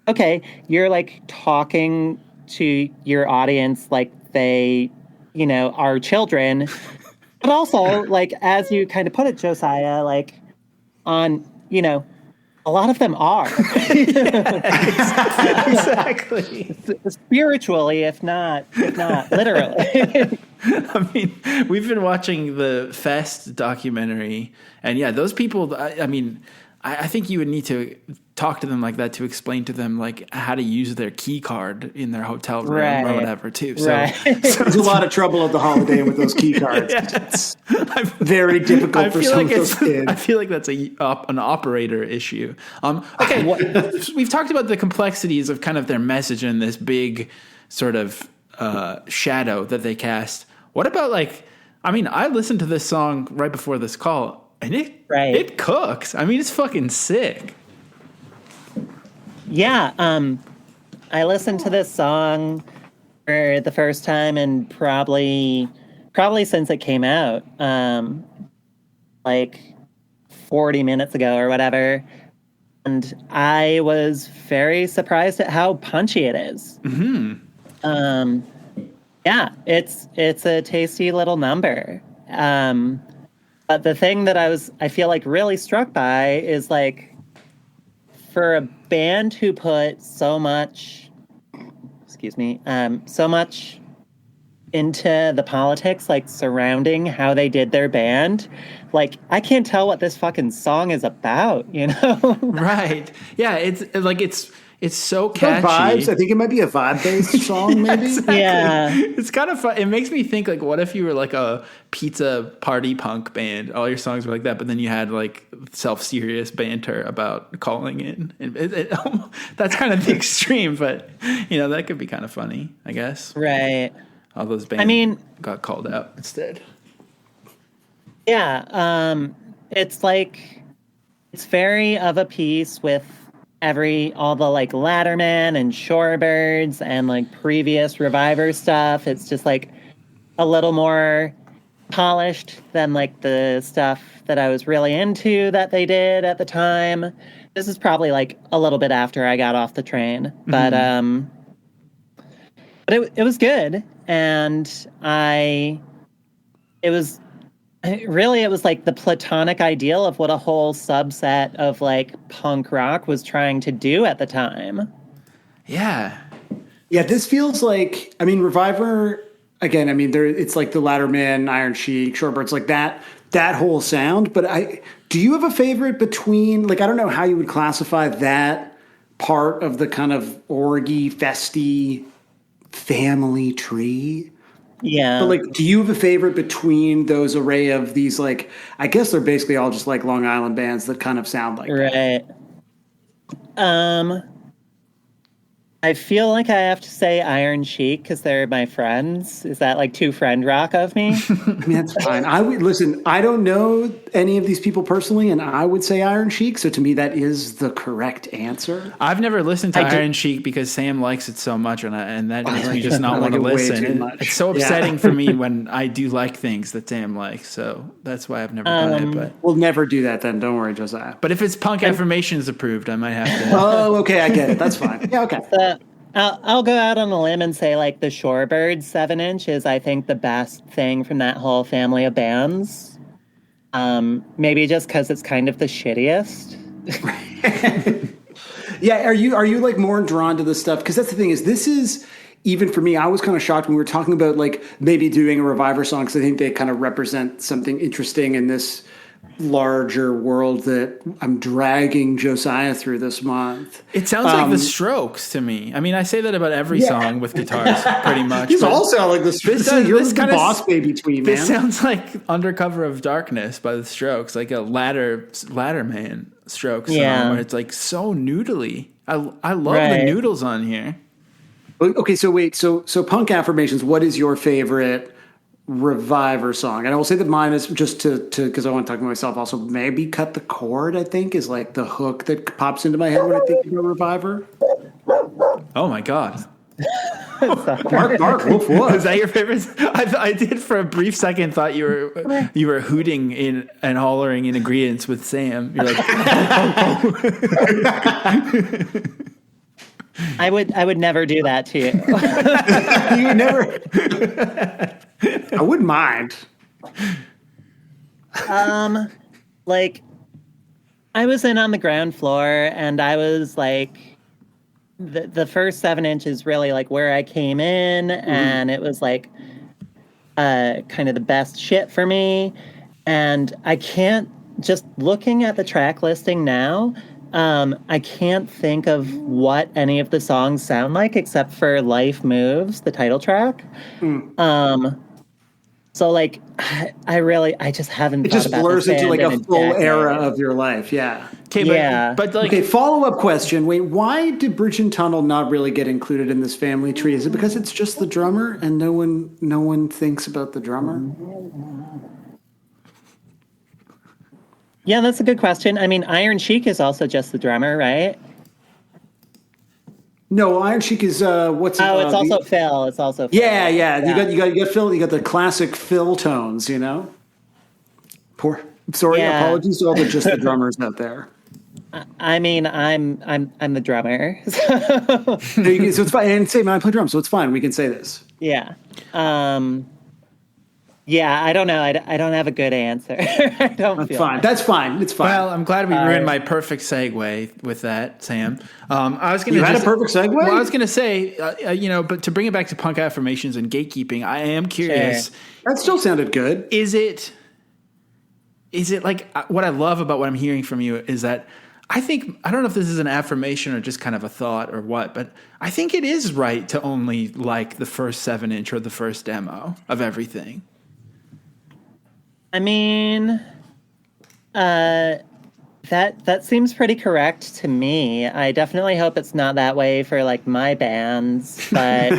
okay, you're like talking to your audience like they, you know, are children. But also, like, as you kind of put it, Josiah, like, on, a lot of them are. Exactly. Spiritually, if not literally. I mean, we've been watching the Fest documentary, and yeah, those people, I mean, I think you would need to talk to them like that to explain to them like how to use their key card in their hotel room or whatever too. So, there's a lot of trouble at the Holiday Inn with those key cards. It's very difficult for some of those kids. I feel like that's an operator issue. Okay, we've talked about the complexities of kind of their message and this big sort of shadow that they cast. What about I listened to this song right before this call. And it cooks. I mean, it's fucking sick. Yeah. I listened to this song for the first time and probably since it came out, 40 minutes ago or whatever. And I was very surprised at how punchy it is. Mm-hmm. Yeah, it's a tasty little number. But the thing that I feel like really struck by is for a band who put so much into the politics, surrounding how they did their band, I can't tell what this fucking song is about, Right. Yeah. It's so catchy. Vibes. I think it might be a vibe-based song, maybe. Exactly. Yeah, it's kind of fun. It makes me think what if you were a pizza party punk band? All your songs were like that, but then you had self-serious banter about calling in. And that's kind of the extreme, but that could be kind of funny, I guess. Right. All those bands got called out instead. Yeah. It's very of a piece with all the Latterman and Shorebirds and previous Reviver stuff. It's just a little more polished than the stuff that I was really into that they did at the time. This is probably a little bit after I got off the train, but it was good, and it was the platonic ideal of what a whole subset of punk rock was trying to do at the time. Yeah. Yeah, this feels Reviver, again, it's the Latterman, Iron Sheik, Shorebirds, that whole sound. But do you have a favorite between, I don't know how you would classify that part of the kind of orgy, festy family tree? Yeah. But do you have a favorite between those array of these, I guess they're basically all just Long Island bands that kind of sound like that. Right. I feel like I have to say Iron Sheik because they're my friends. Is that too friend rock of me? That's fine. I don't know any of these people personally, and I would say Iron Sheik. So to me, that is the correct answer. I've never listened to Iron Sheik because Sam likes it so much, and that makes me just not want to listen. It's so upsetting for me when I do like things that Sam likes. So that's why I've never done it. But we'll never do that then. Don't worry, Josiah. But if it's Punk Affirmations approved, I might have to. Oh, okay. I get it. That's fine. Yeah, okay. I'll go out on a limb and say the Shorebirds 7-inch is, I think, the best thing from that whole family of bands. Maybe just because it's kind of the shittiest. Yeah, are you more drawn to this stuff? Because that's the thing is, this is, even for me, I was kind of shocked when we were talking about maybe doing a Reviver song, because I think they kind of represent something interesting in this larger world that I'm dragging Josiah through this month. It sounds like the Strokes to me. I say that about every song with guitars, pretty much. These all sound like the Strokes. You're the boss baby tweet, man. This sounds like Undercover of Darkness by the Strokes, like a Latterman Strokes song, where it's so noodly. I love the noodles on here. Okay, so wait, so Punk Affirmations, what is your favorite Reviver song? And I will say that mine is just to because I want to talk to myself also, maybe Cut the Cord, I think, is the hook that pops into my head when I think about Reviver. Oh my God. Mark, woof, woof. Is that your favorite? I did for a brief second thought you were hooting in and hollering in agreement with Sam. You're like, I would never do that to you. You would never. I wouldn't mind. I was in on the ground floor, and I was like, the first 7 inches really like where I came in, and it was like kind of the best shit for me. And I can't, just looking at the track listing now, I can't think of what any of the songs sound like except for Life Moves, the title track. So like, I just haven't. It just blurs into like a full era of your life. Yeah. Okay, Yeah. but like, Okay, follow-up question. Wait, why did Bridge and Tunnel not really get included in this family tree? Is it because it's just the drummer and no one thinks about the drummer? Yeah, that's a good question. I mean, Iron Sheik is also just the drummer, right? No, Iron Sheik is what's Oh, it's also Phil. It's also Phil. Yeah. You got Phil. You got the classic Phil tones. You know. Apologies to all the just the drummers out there. I mean, I'm the drummer. So So it's fine. And say, man, I play drums, so it's fine. We can say this. yeah. Yeah, I don't know. I don't have a good answer. I don't That's feel fine. like. That's fine. It's fine. well, I'm glad we ruined my perfect segue with that, Sam. I was going to. You had a perfect segue? Well, I was going to say, but to bring it back to punk affirmations and gatekeeping, I am curious. Sure. That still sounded good. Is it like what I love about what I'm hearing from you is that I don't know if this is an affirmation or just kind of a thought or what, but I think it is right to only like the first 7-inch or the first demo of everything. I mean, that seems pretty correct to me. I definitely hope it's not that way for like my bands, but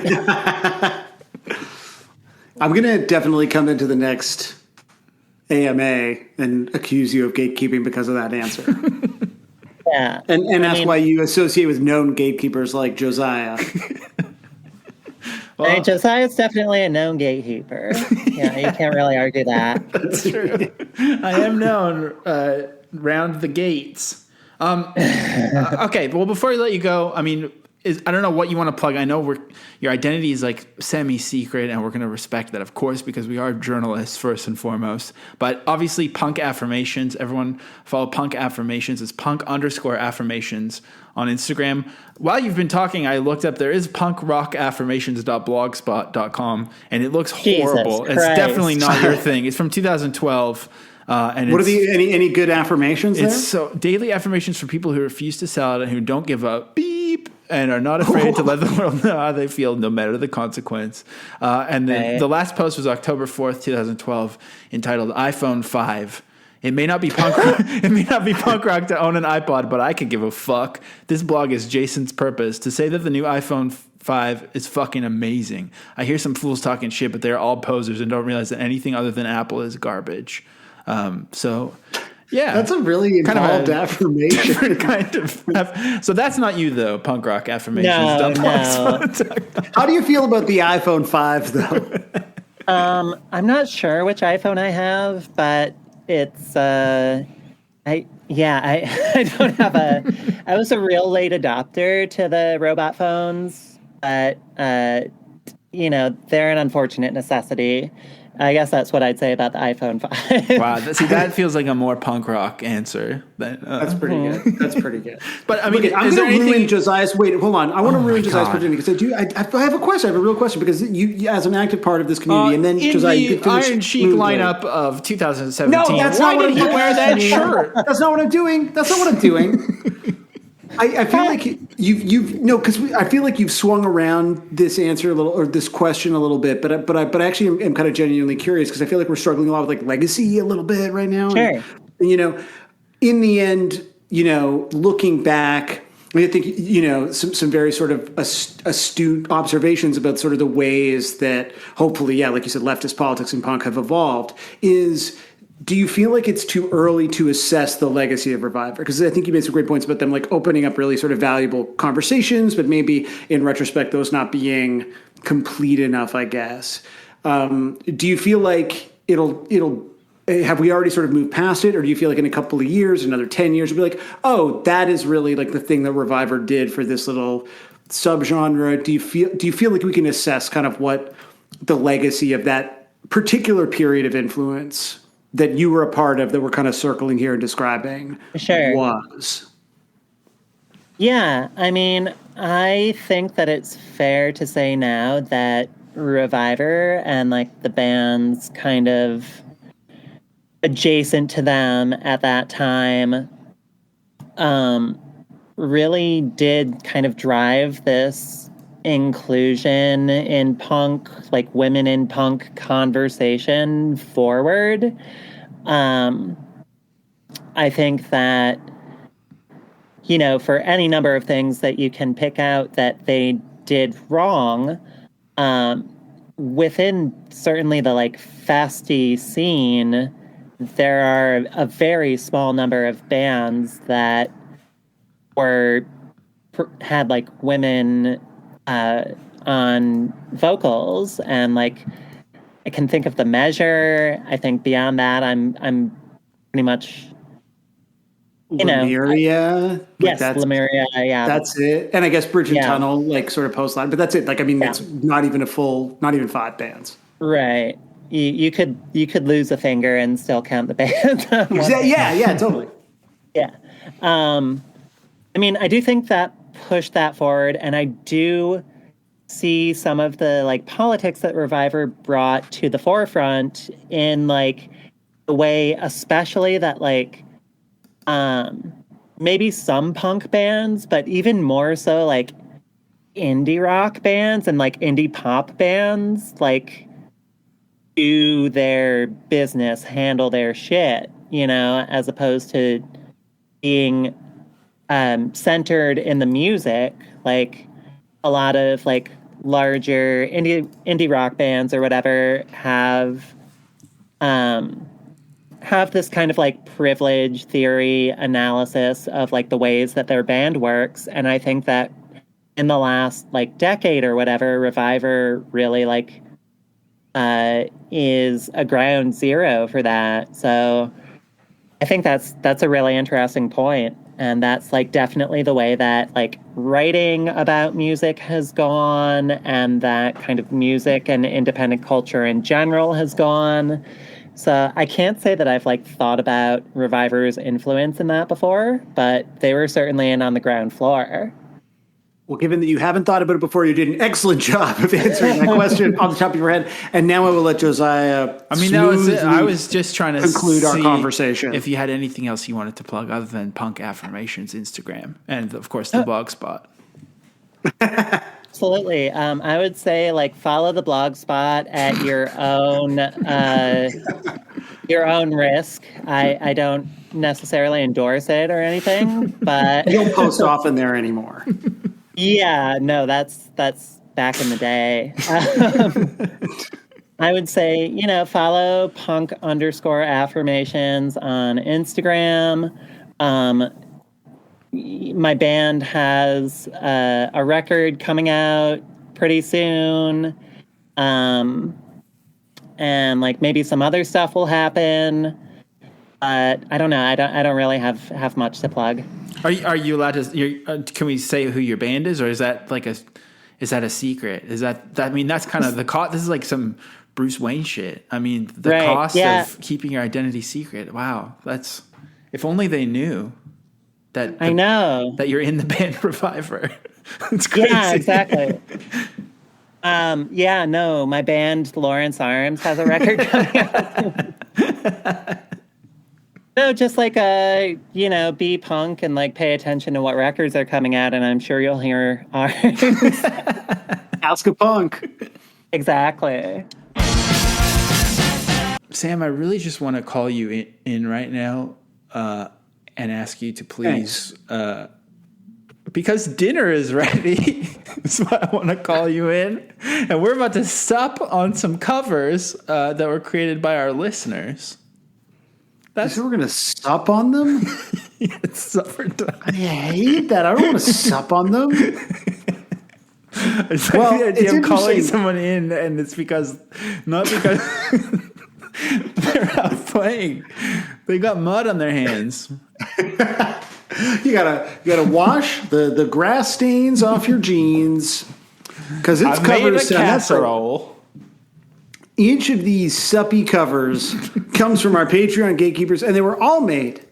I'm gonna definitely come into the next AMA and accuse you of gatekeeping because of that answer. yeah. And that's why you associate with known gatekeepers like Josiah. I mean, Josiah's definitely a known gatekeeper. Yeah, you can't really argue that. That's true. I am known round the gates. Okay, well, before I let you go, I mean, I don't know what you want to plug. I know your identity is like semi-secret, and we're going to respect that, of course, because we are journalists first and foremost. But obviously, Punk Affirmations. Everyone follow Punk Affirmations. It's punk_affirmations on Instagram. While you've been talking, I looked up. There is punkrockaffirmations.blogspot.com, and it looks horrible. It's definitely not your thing. It's from 2012. And what are any good affirmations there? It's so daily affirmations for people who refuse to sell it and who don't give up. Beep. And are not afraid to let the world know how they feel, no matter the consequence. And the last post was October 4th, 2012, entitled "iPhone 5." It may not be punk. It may not be punk rock to own an iPod, but I could give a fuck. This blog is Jason's purpose to say that the new iPhone 5 is fucking amazing. I hear some fools talking shit, but they're all posers and don't realize that anything other than Apple is garbage. Yeah, that's a really involved affirmation. So that's not you, though. Punk rock affirmations. No. How do you feel about the iPhone 5, though? I'm not sure which iPhone I have, but it's I don't have I was a real late adopter to the robot phones, but they're an unfortunate necessity. I guess that's what I'd say about the iPhone 5. Wow, that feels like a more punk rock answer. That's pretty good. That's pretty good. But I mean, look, I'm going to ruin Josiah's. Wait, hold on. I want to ruin Josiah's opportunity because I have a question. I have a real question because you, as an active part of this community, and then in Josiah, the Iron Sheik lineup of 2017. No, that's not what I'm doing. Wear that shirt? That's not what I'm doing. That's not what I'm doing. I feel like because I feel like you've swung around this answer a little, or this question a little bit, but I actually am kind of genuinely curious because I feel like we're struggling a lot with like legacy a little bit right now. Sure. And, in the end, looking back, I think some very sort of astute observations about sort of the ways that hopefully, like you said, leftist politics and punk have evolved is. Do you feel like it's too early to assess the legacy of RVIVR? Because I think you made some great points about them like opening up really sort of valuable conversations, but maybe in retrospect, those not being complete enough, I guess. Do you feel like have we already sort of moved past it? Or do you feel like in a couple of years, another 10 years, we'll be like, oh, that is really like the thing that RVIVR did for this little subgenre? Do you feel like we can assess kind of what the legacy of that particular period of influence that you were a part of that we're kind of circling here and describing was? Yeah, I mean, I think that it's fair to say now that RVIVR and like the bands kind of adjacent to them at that time really did kind of drive this inclusion in punk, like women in punk conversation forward. I think that, you know, for any number of things that you can pick out that they did wrong, within certainly the like festy scene, there are a very small number of bands that had like women on vocals, and like I can think of The Measure. I think beyond that, I'm pretty much, you Lemuria. know, yes, Lemuria. Yeah, that's it. And I guess Bridge and Tunnel, like sort of post line, but that's it. Like, I mean, it's not even 5 bands. Right. You could lose a finger and still count the band. Yeah, totally. Yeah. I mean, I do think that pushed that forward, and I do see some of the like politics that RVIVR brought to the forefront in like the way, especially that like maybe some punk bands, but even more so like indie rock bands and like indie pop bands like do their business, handle their shit, you know, as opposed to being centered in the music. Like a lot of like larger indie rock bands or whatever have this kind of like privilege theory analysis of like the ways that their band works. And I think that in the last like decade or whatever, RVIVR really like is a ground zero for that. So I think that's a really interesting point. And that's like definitely the way that like writing about music has gone, and that kind of music and independent culture in general has gone. So I can't say that I've like thought about RVIVR's influence in that before, but they were certainly in on the ground floor. Well, given that you haven't thought about it before, you did an excellent job of answering that question off the top of your head. And now I will let Josiah. I mean, that was it. I was just trying to conclude our conversation. If you had anything else you wanted to plug other than Punk Affirmations Instagram and, of course, the blog spot. Absolutely. I would say like follow the blog spot at your own risk. I don't necessarily endorse it or anything, but you don't post often there anymore. Yeah, no, that's back in the day. I would say, you know, follow punk_affirmations on Instagram. My band has a record coming out pretty soon. And like maybe some other stuff will happen. But I don't know. I don't really have much to plug. Are you allowed to? Can we say who your band is, or is that like a secret? Is that I mean, that's kind of the cost. This is like some Bruce Wayne shit. I mean, the cost of keeping your identity secret. Wow, that's if only they knew that. I know that you're in the band RVIVR. It's crazy. Yeah, exactly. Yeah, no, my band Lawrence Arms has a record coming out. No, just like, you know, be punk and like pay attention to what records are coming out, and I'm sure you'll hear ours. Ask a punk. Exactly. Sam, I really just want to call you in right now and ask you to please, because dinner is ready, that's why I want to call you in. And we're about to sup on some covers that were created by our listeners. So we're going to sup on them? Yeah, it's supper time. I hate that. I don't want to sup on them. It's like the idea of calling someone in, and it's not because they're out playing. They got mud on their hands. You gotta wash the grass stains off your jeans because it's covered in casserole. Each of these suppy covers comes from our Patreon gatekeepers, and they were all made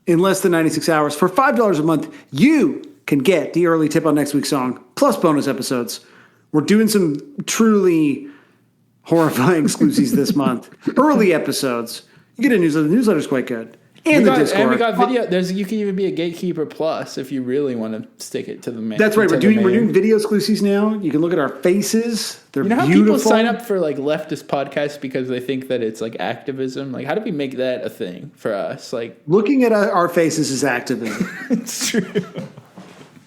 in less than 96 hours. For $5 a month, you can get the early tip on next week's song, plus bonus episodes. We're doing some truly horrifying exclusives this month. Early episodes. You get a newsletter. The newsletter's quite good. And the Discord. And we got video. You can even be a gatekeeper plus if you really want to stick it to the main. That's right. We're doing video exclusives now. You can look at our faces. They're beautiful. How people sign up for like leftist podcasts because they think that it's like activism. Like, how do we make that a thing for us? Like, looking at our faces is activism. It's true.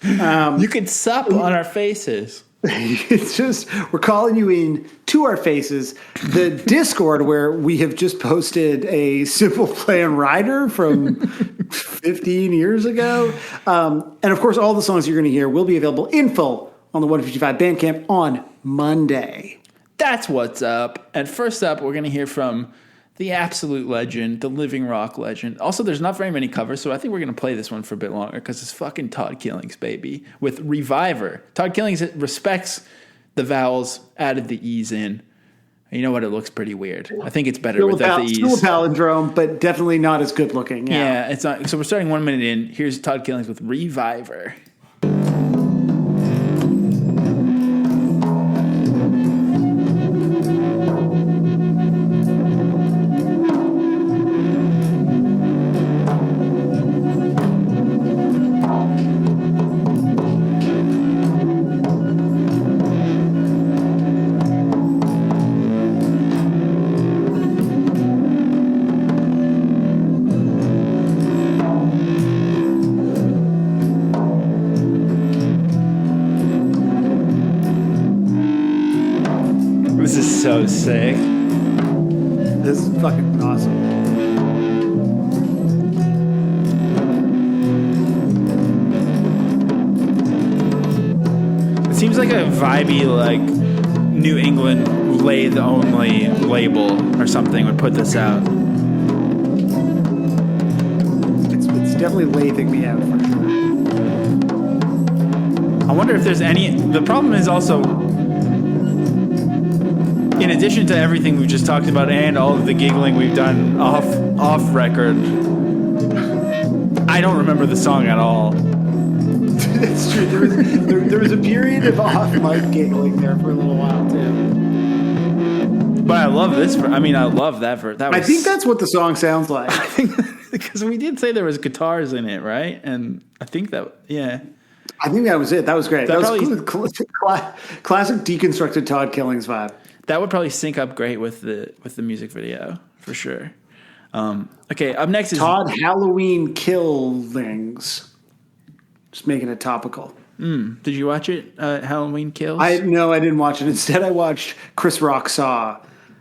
You could sup on our faces. It's just, we're calling you in to our faces. The Discord, where we have just posted a Simple Plan rider from 15 years ago. And of course, all the songs you're going to hear will be available in full on the 155 Bandcamp on Monday. That's what's up. And first up, we're going to hear from the absolute legend, the living rock legend. Also, there's not very many covers, so I think we're going to play this one for a bit longer because it's fucking Todd Killings, baby, with RVIVR. Todd Killings respects the vowels, added the E's in. You know what? It looks pretty weird. I think it's better without the E's. Still a palindrome, but definitely not as good looking. Yeah, it's not. So we're starting 1 minute in. Here's Todd Killings with RVIVR. So sick. This is fucking awesome. It seems like a vibey, like New England lathe only label or something would put this out. It's definitely lathing me out for sure. I wonder if there's any. The problem is also, in addition to everything we've just talked about and all of the giggling we've done off record, I don't remember the song at all. It's true. There was a period of off mic giggling there for a little while too. But I love this. I love that verse. I think that's what the song sounds like. I think because we did say there was guitars in it, right? And I think that, yeah. I think that was it. That was great. That was classic deconstructed Todd Killings vibe. That would probably sync up great with the music video for sure. Okay, up next is Todd Halloween Killings. Just making it topical. Did you watch it? Halloween Kills? No, I didn't watch it. Instead, I watched Chris Rock Saw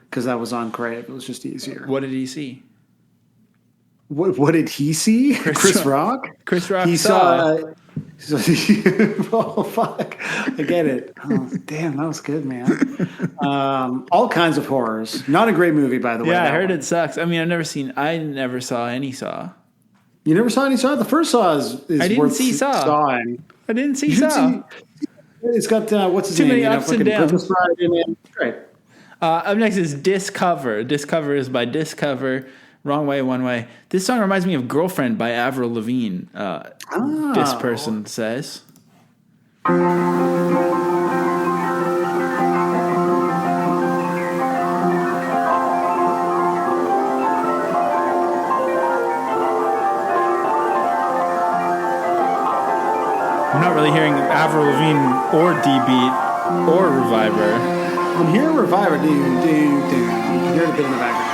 because that was on Crave. It was just easier. What did he see? What did he see? Chris Rock? Chris Rock saw. Oh, fuck. I get it. Oh, damn, that was good, man. All kinds of horrors. Not a great movie, by the way. Yeah, I heard it sucks. I mean, I never saw any Saw. You never saw any Saw? The first Saw is I didn't worth see Saw. sawing. I didn't see Saw. It's got, what's his Too name? many ups and downs. Right. Up next is Discover. Discover is by Discover. Wrong Way, One Way. This song reminds me of Girlfriend by Avril Lavigne, this person says. I'm not really hearing Avril Lavigne or D-Beat or RVIVR. I'm hearing RVIVR. You can hear it a bit in the background.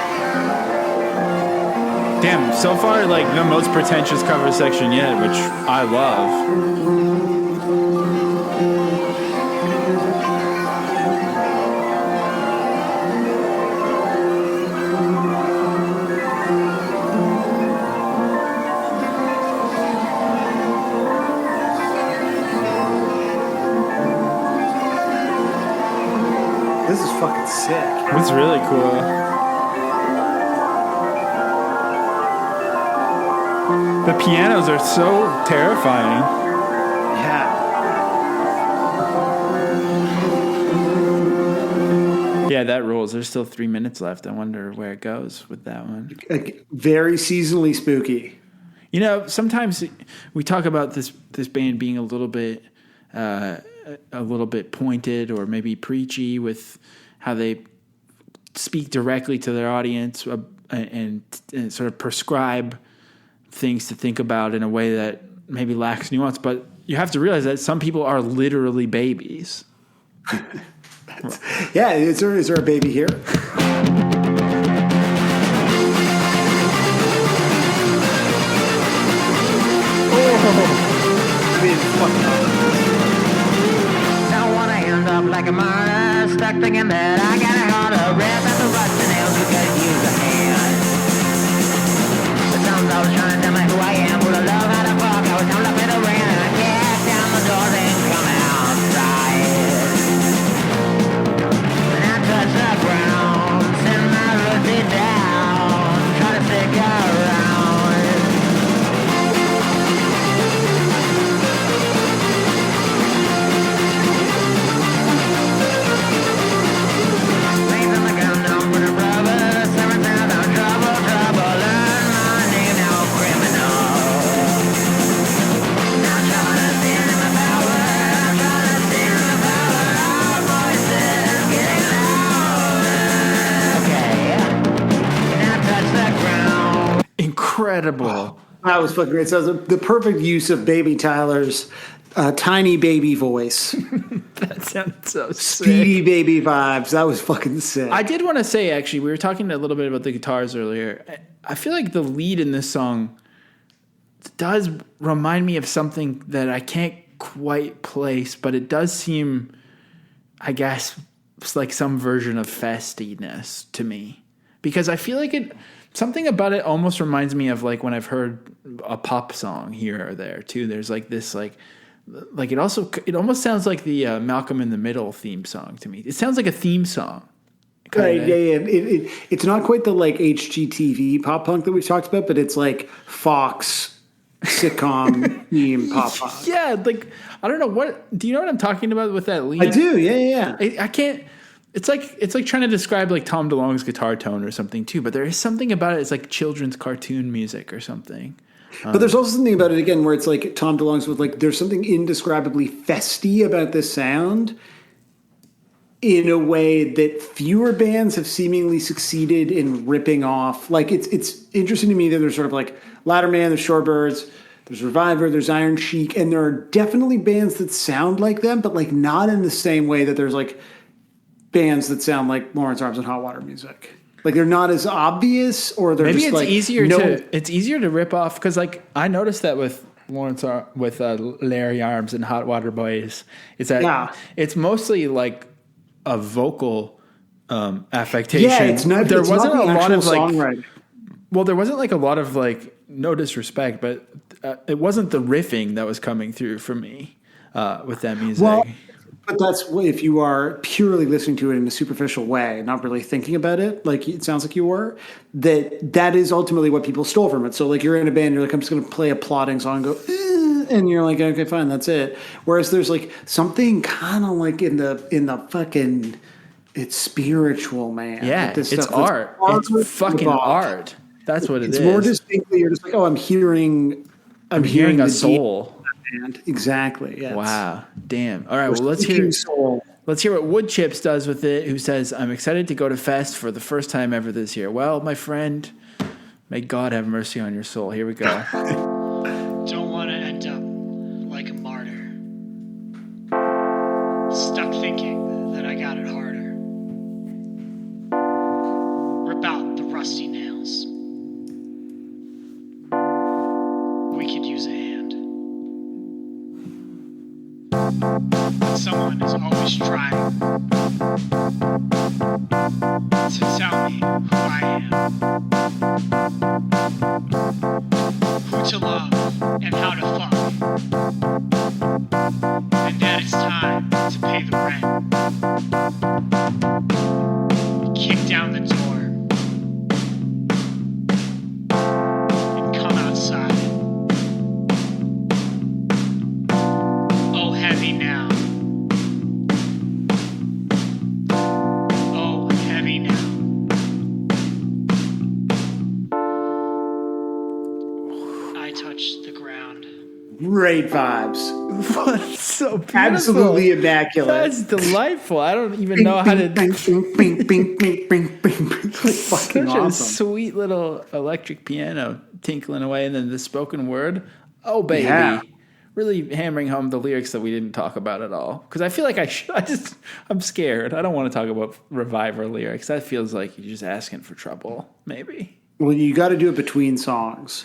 Damn, so far, like, the most pretentious cover section yet, which I love. This is fucking sick. It's really cool. The pianos are so terrifying. Yeah. Yeah, Yeah, that rules. There's still 3 minutes left. I wonder where it goes with that one. Very seasonally spooky. You know, sometimes we talk about this band being a little bit pointed or maybe preachy with how they speak directly to their audience and sort of prescribe things to think about in a way that maybe lacks nuance. But you have to realize that some people are literally babies. Yeah, is there a baby here? Don't wanna end up like a martyr, stuck thinking that I got it harder. Rip at the rusty nails, we could use a hand. The sun's always trying to tell me who I am, who to love, how to fuck. I was held up in the rain and I kicked down the door, then come outside. And I touch the ground, send my rooty down, try to stick around. Incredible. That was fucking great. So it was the perfect use of Baby Tyler's tiny baby voice. That sounds so Speedy sick. baby vibes. That was fucking sick. I did want to say, actually, we were talking a little bit about the guitars earlier. I feel like the lead in this song does remind me of something that I can't quite place, but it does seem, I guess, it's like some version of festiness to me. Because I feel like something about it almost reminds me of like when I've heard a pop song here or there too. There's like this it almost sounds like the Malcolm in the Middle theme song to me. It sounds like a theme song. Right, yeah. It's not quite the like HGTV pop punk that we've talked about, but it's like Fox sitcom theme pop punk. Yeah, like I don't know do you know what I'm talking about with that lead? I do, yeah. I can't. It's like trying to describe like Tom DeLonge's guitar tone or something too, but there is something about it. It's like children's cartoon music or something. But there's also something about it again where it's like Tom DeLonge's with like there's something indescribably festy about this sound in a way that fewer bands have seemingly succeeded in ripping off. Like it's interesting to me that there's sort of like Ladderman, there's Shorebirds, there's RVIVR, there's Iron Chic, and there are definitely bands that sound like them, but like not in the same way that there's like bands that sound like Lawrence Arms and Hot Water Music. Like they're not as obvious, or they're maybe just it's like easier to rip off because like I noticed that with Larry Arms and Hot Water Boys, it's that it's mostly like a vocal affectation. Yeah, it's not. There it's wasn't not a lot of like songwriting. Well, there wasn't like a lot of like no disrespect, but it wasn't the riffing that was coming through for me with that music. Well, but that's if you are purely listening to it in a superficial way, not really thinking about it, like it sounds like you were, that is ultimately what people stole from it. So like you're in a band, you're like, I'm just going to play a plodding song and go, and you're like, okay, fine, that's it. Whereas there's like something kind of like in the fucking, it's spiritual, man. Yeah, like this it's stuff art. It's fucking art. That's what it's is. More distinctly, you're just like, oh, I'm hearing a soul. Exactly. Yes. Wow. Damn. All right. Well, let's hear what Wood Chips does with it, who says, I'm excited to go to Fest for the first time ever this year. Well, my friend, may God have mercy on your soul. Here we go. Don't want to end up like a martyr. Stuck thinking that I got it harder. Rip out the rusty nails. We could use a hand. Someone is always trying to tell me who I am, who to love, and how to fuck, and that it's time to pay the rent. Kick down the door and come outside. Oh, heavy now. Oh, touch the ground. Great vibes. What's so beautiful? Absolutely immaculate. That's delightful. I don't even know how to. Bing, bing, bing, bing, bing, bing, bing. It's fucking Such a awesome. sweet little electric piano tinkling away, and then the spoken word. Oh, baby. Yeah. Really hammering home the lyrics that we didn't talk about at all. Because I feel like I'm scared. I don't want to talk about Reviver lyrics. That feels like you're just asking for trouble, maybe. Well, you got to do it between songs.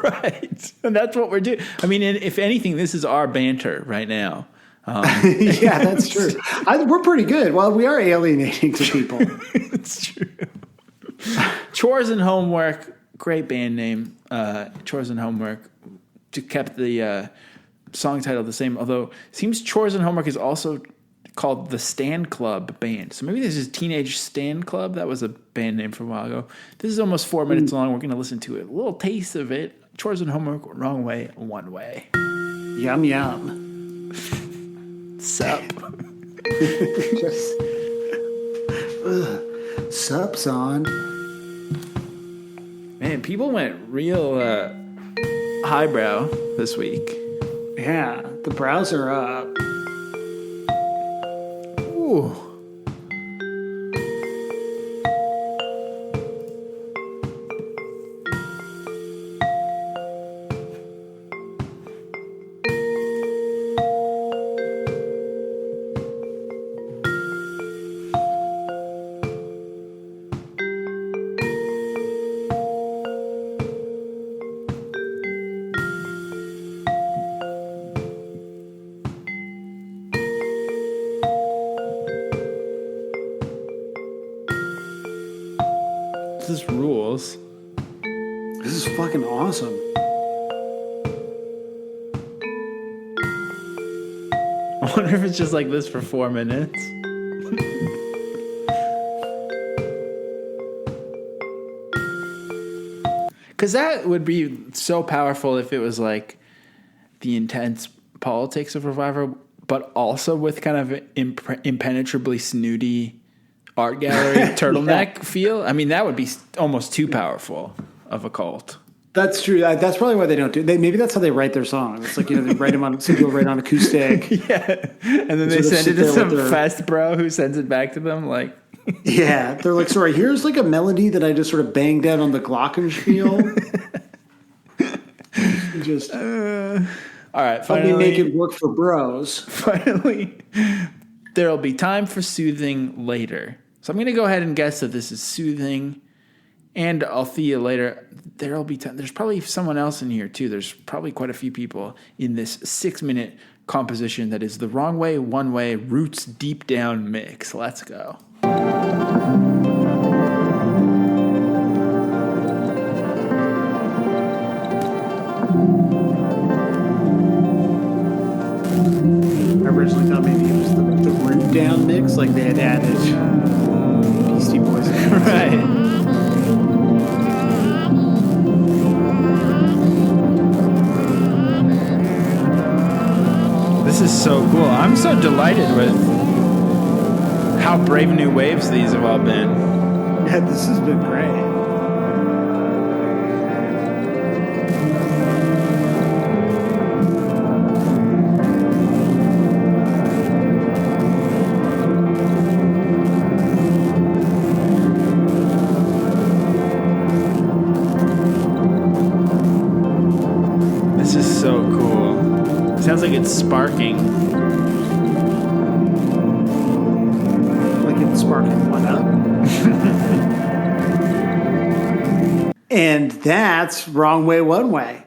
Right. And that's what we're doing. I mean, if anything, this is our banter right now. Yeah, that's true. We're pretty good. Well, we are alienating to people. It's true. Chores and Homework, great band name. Chores and Homework. Kept the song title the same, although it seems Chores and Homework is also called the Stand Club Band. So maybe this is Teenage Stand Club. That was a band name from a while ago. This is almost 4 minutes long. We're going to listen to it. A little taste of it. Chores and Homework, Wrong Way, One Way. Yum, yum. Sup. Just, sup, son. Man, people went real highbrow this week. Yeah, the brows are up. Ooh. This rules. This is fucking awesome. I wonder if it's just like this for 4 minutes. Because that would be so powerful if it was like the intense politics of Reviver, but also with kind of impenetrably snooty art gallery turtleneck feel. I mean, that would be almost too powerful of a cult. That's true. That's probably why they don't do. Maybe that's how they write their songs. It's like, they write them on. Some people write on acoustic. Yeah, and then they send it to some fest bro who sends it back to them. Like, yeah, they're like, sorry, here's like a melody that I just sort of banged out on the glockenspiel. Just all right, finally make it work for bros. Finally, there'll be time for soothing later. So I'm going to go ahead and guess that this is soothing, and I'll see you later. There'll be time. There's probably someone else in here too. There's probably quite a few people in this 6-minute composition that is the Wrong Way, One Way, Roots Deep Down mix. Let's go. I originally thought maybe it was the root down mix, like they had added Beastie Boys. Right. This is so cool. I'm so delighted with how brave new waves these have all been. Yeah, this has been great. This is so cool. It sounds like it's sparking. Like it's sparking one up. And that's Wrong Way, One Way.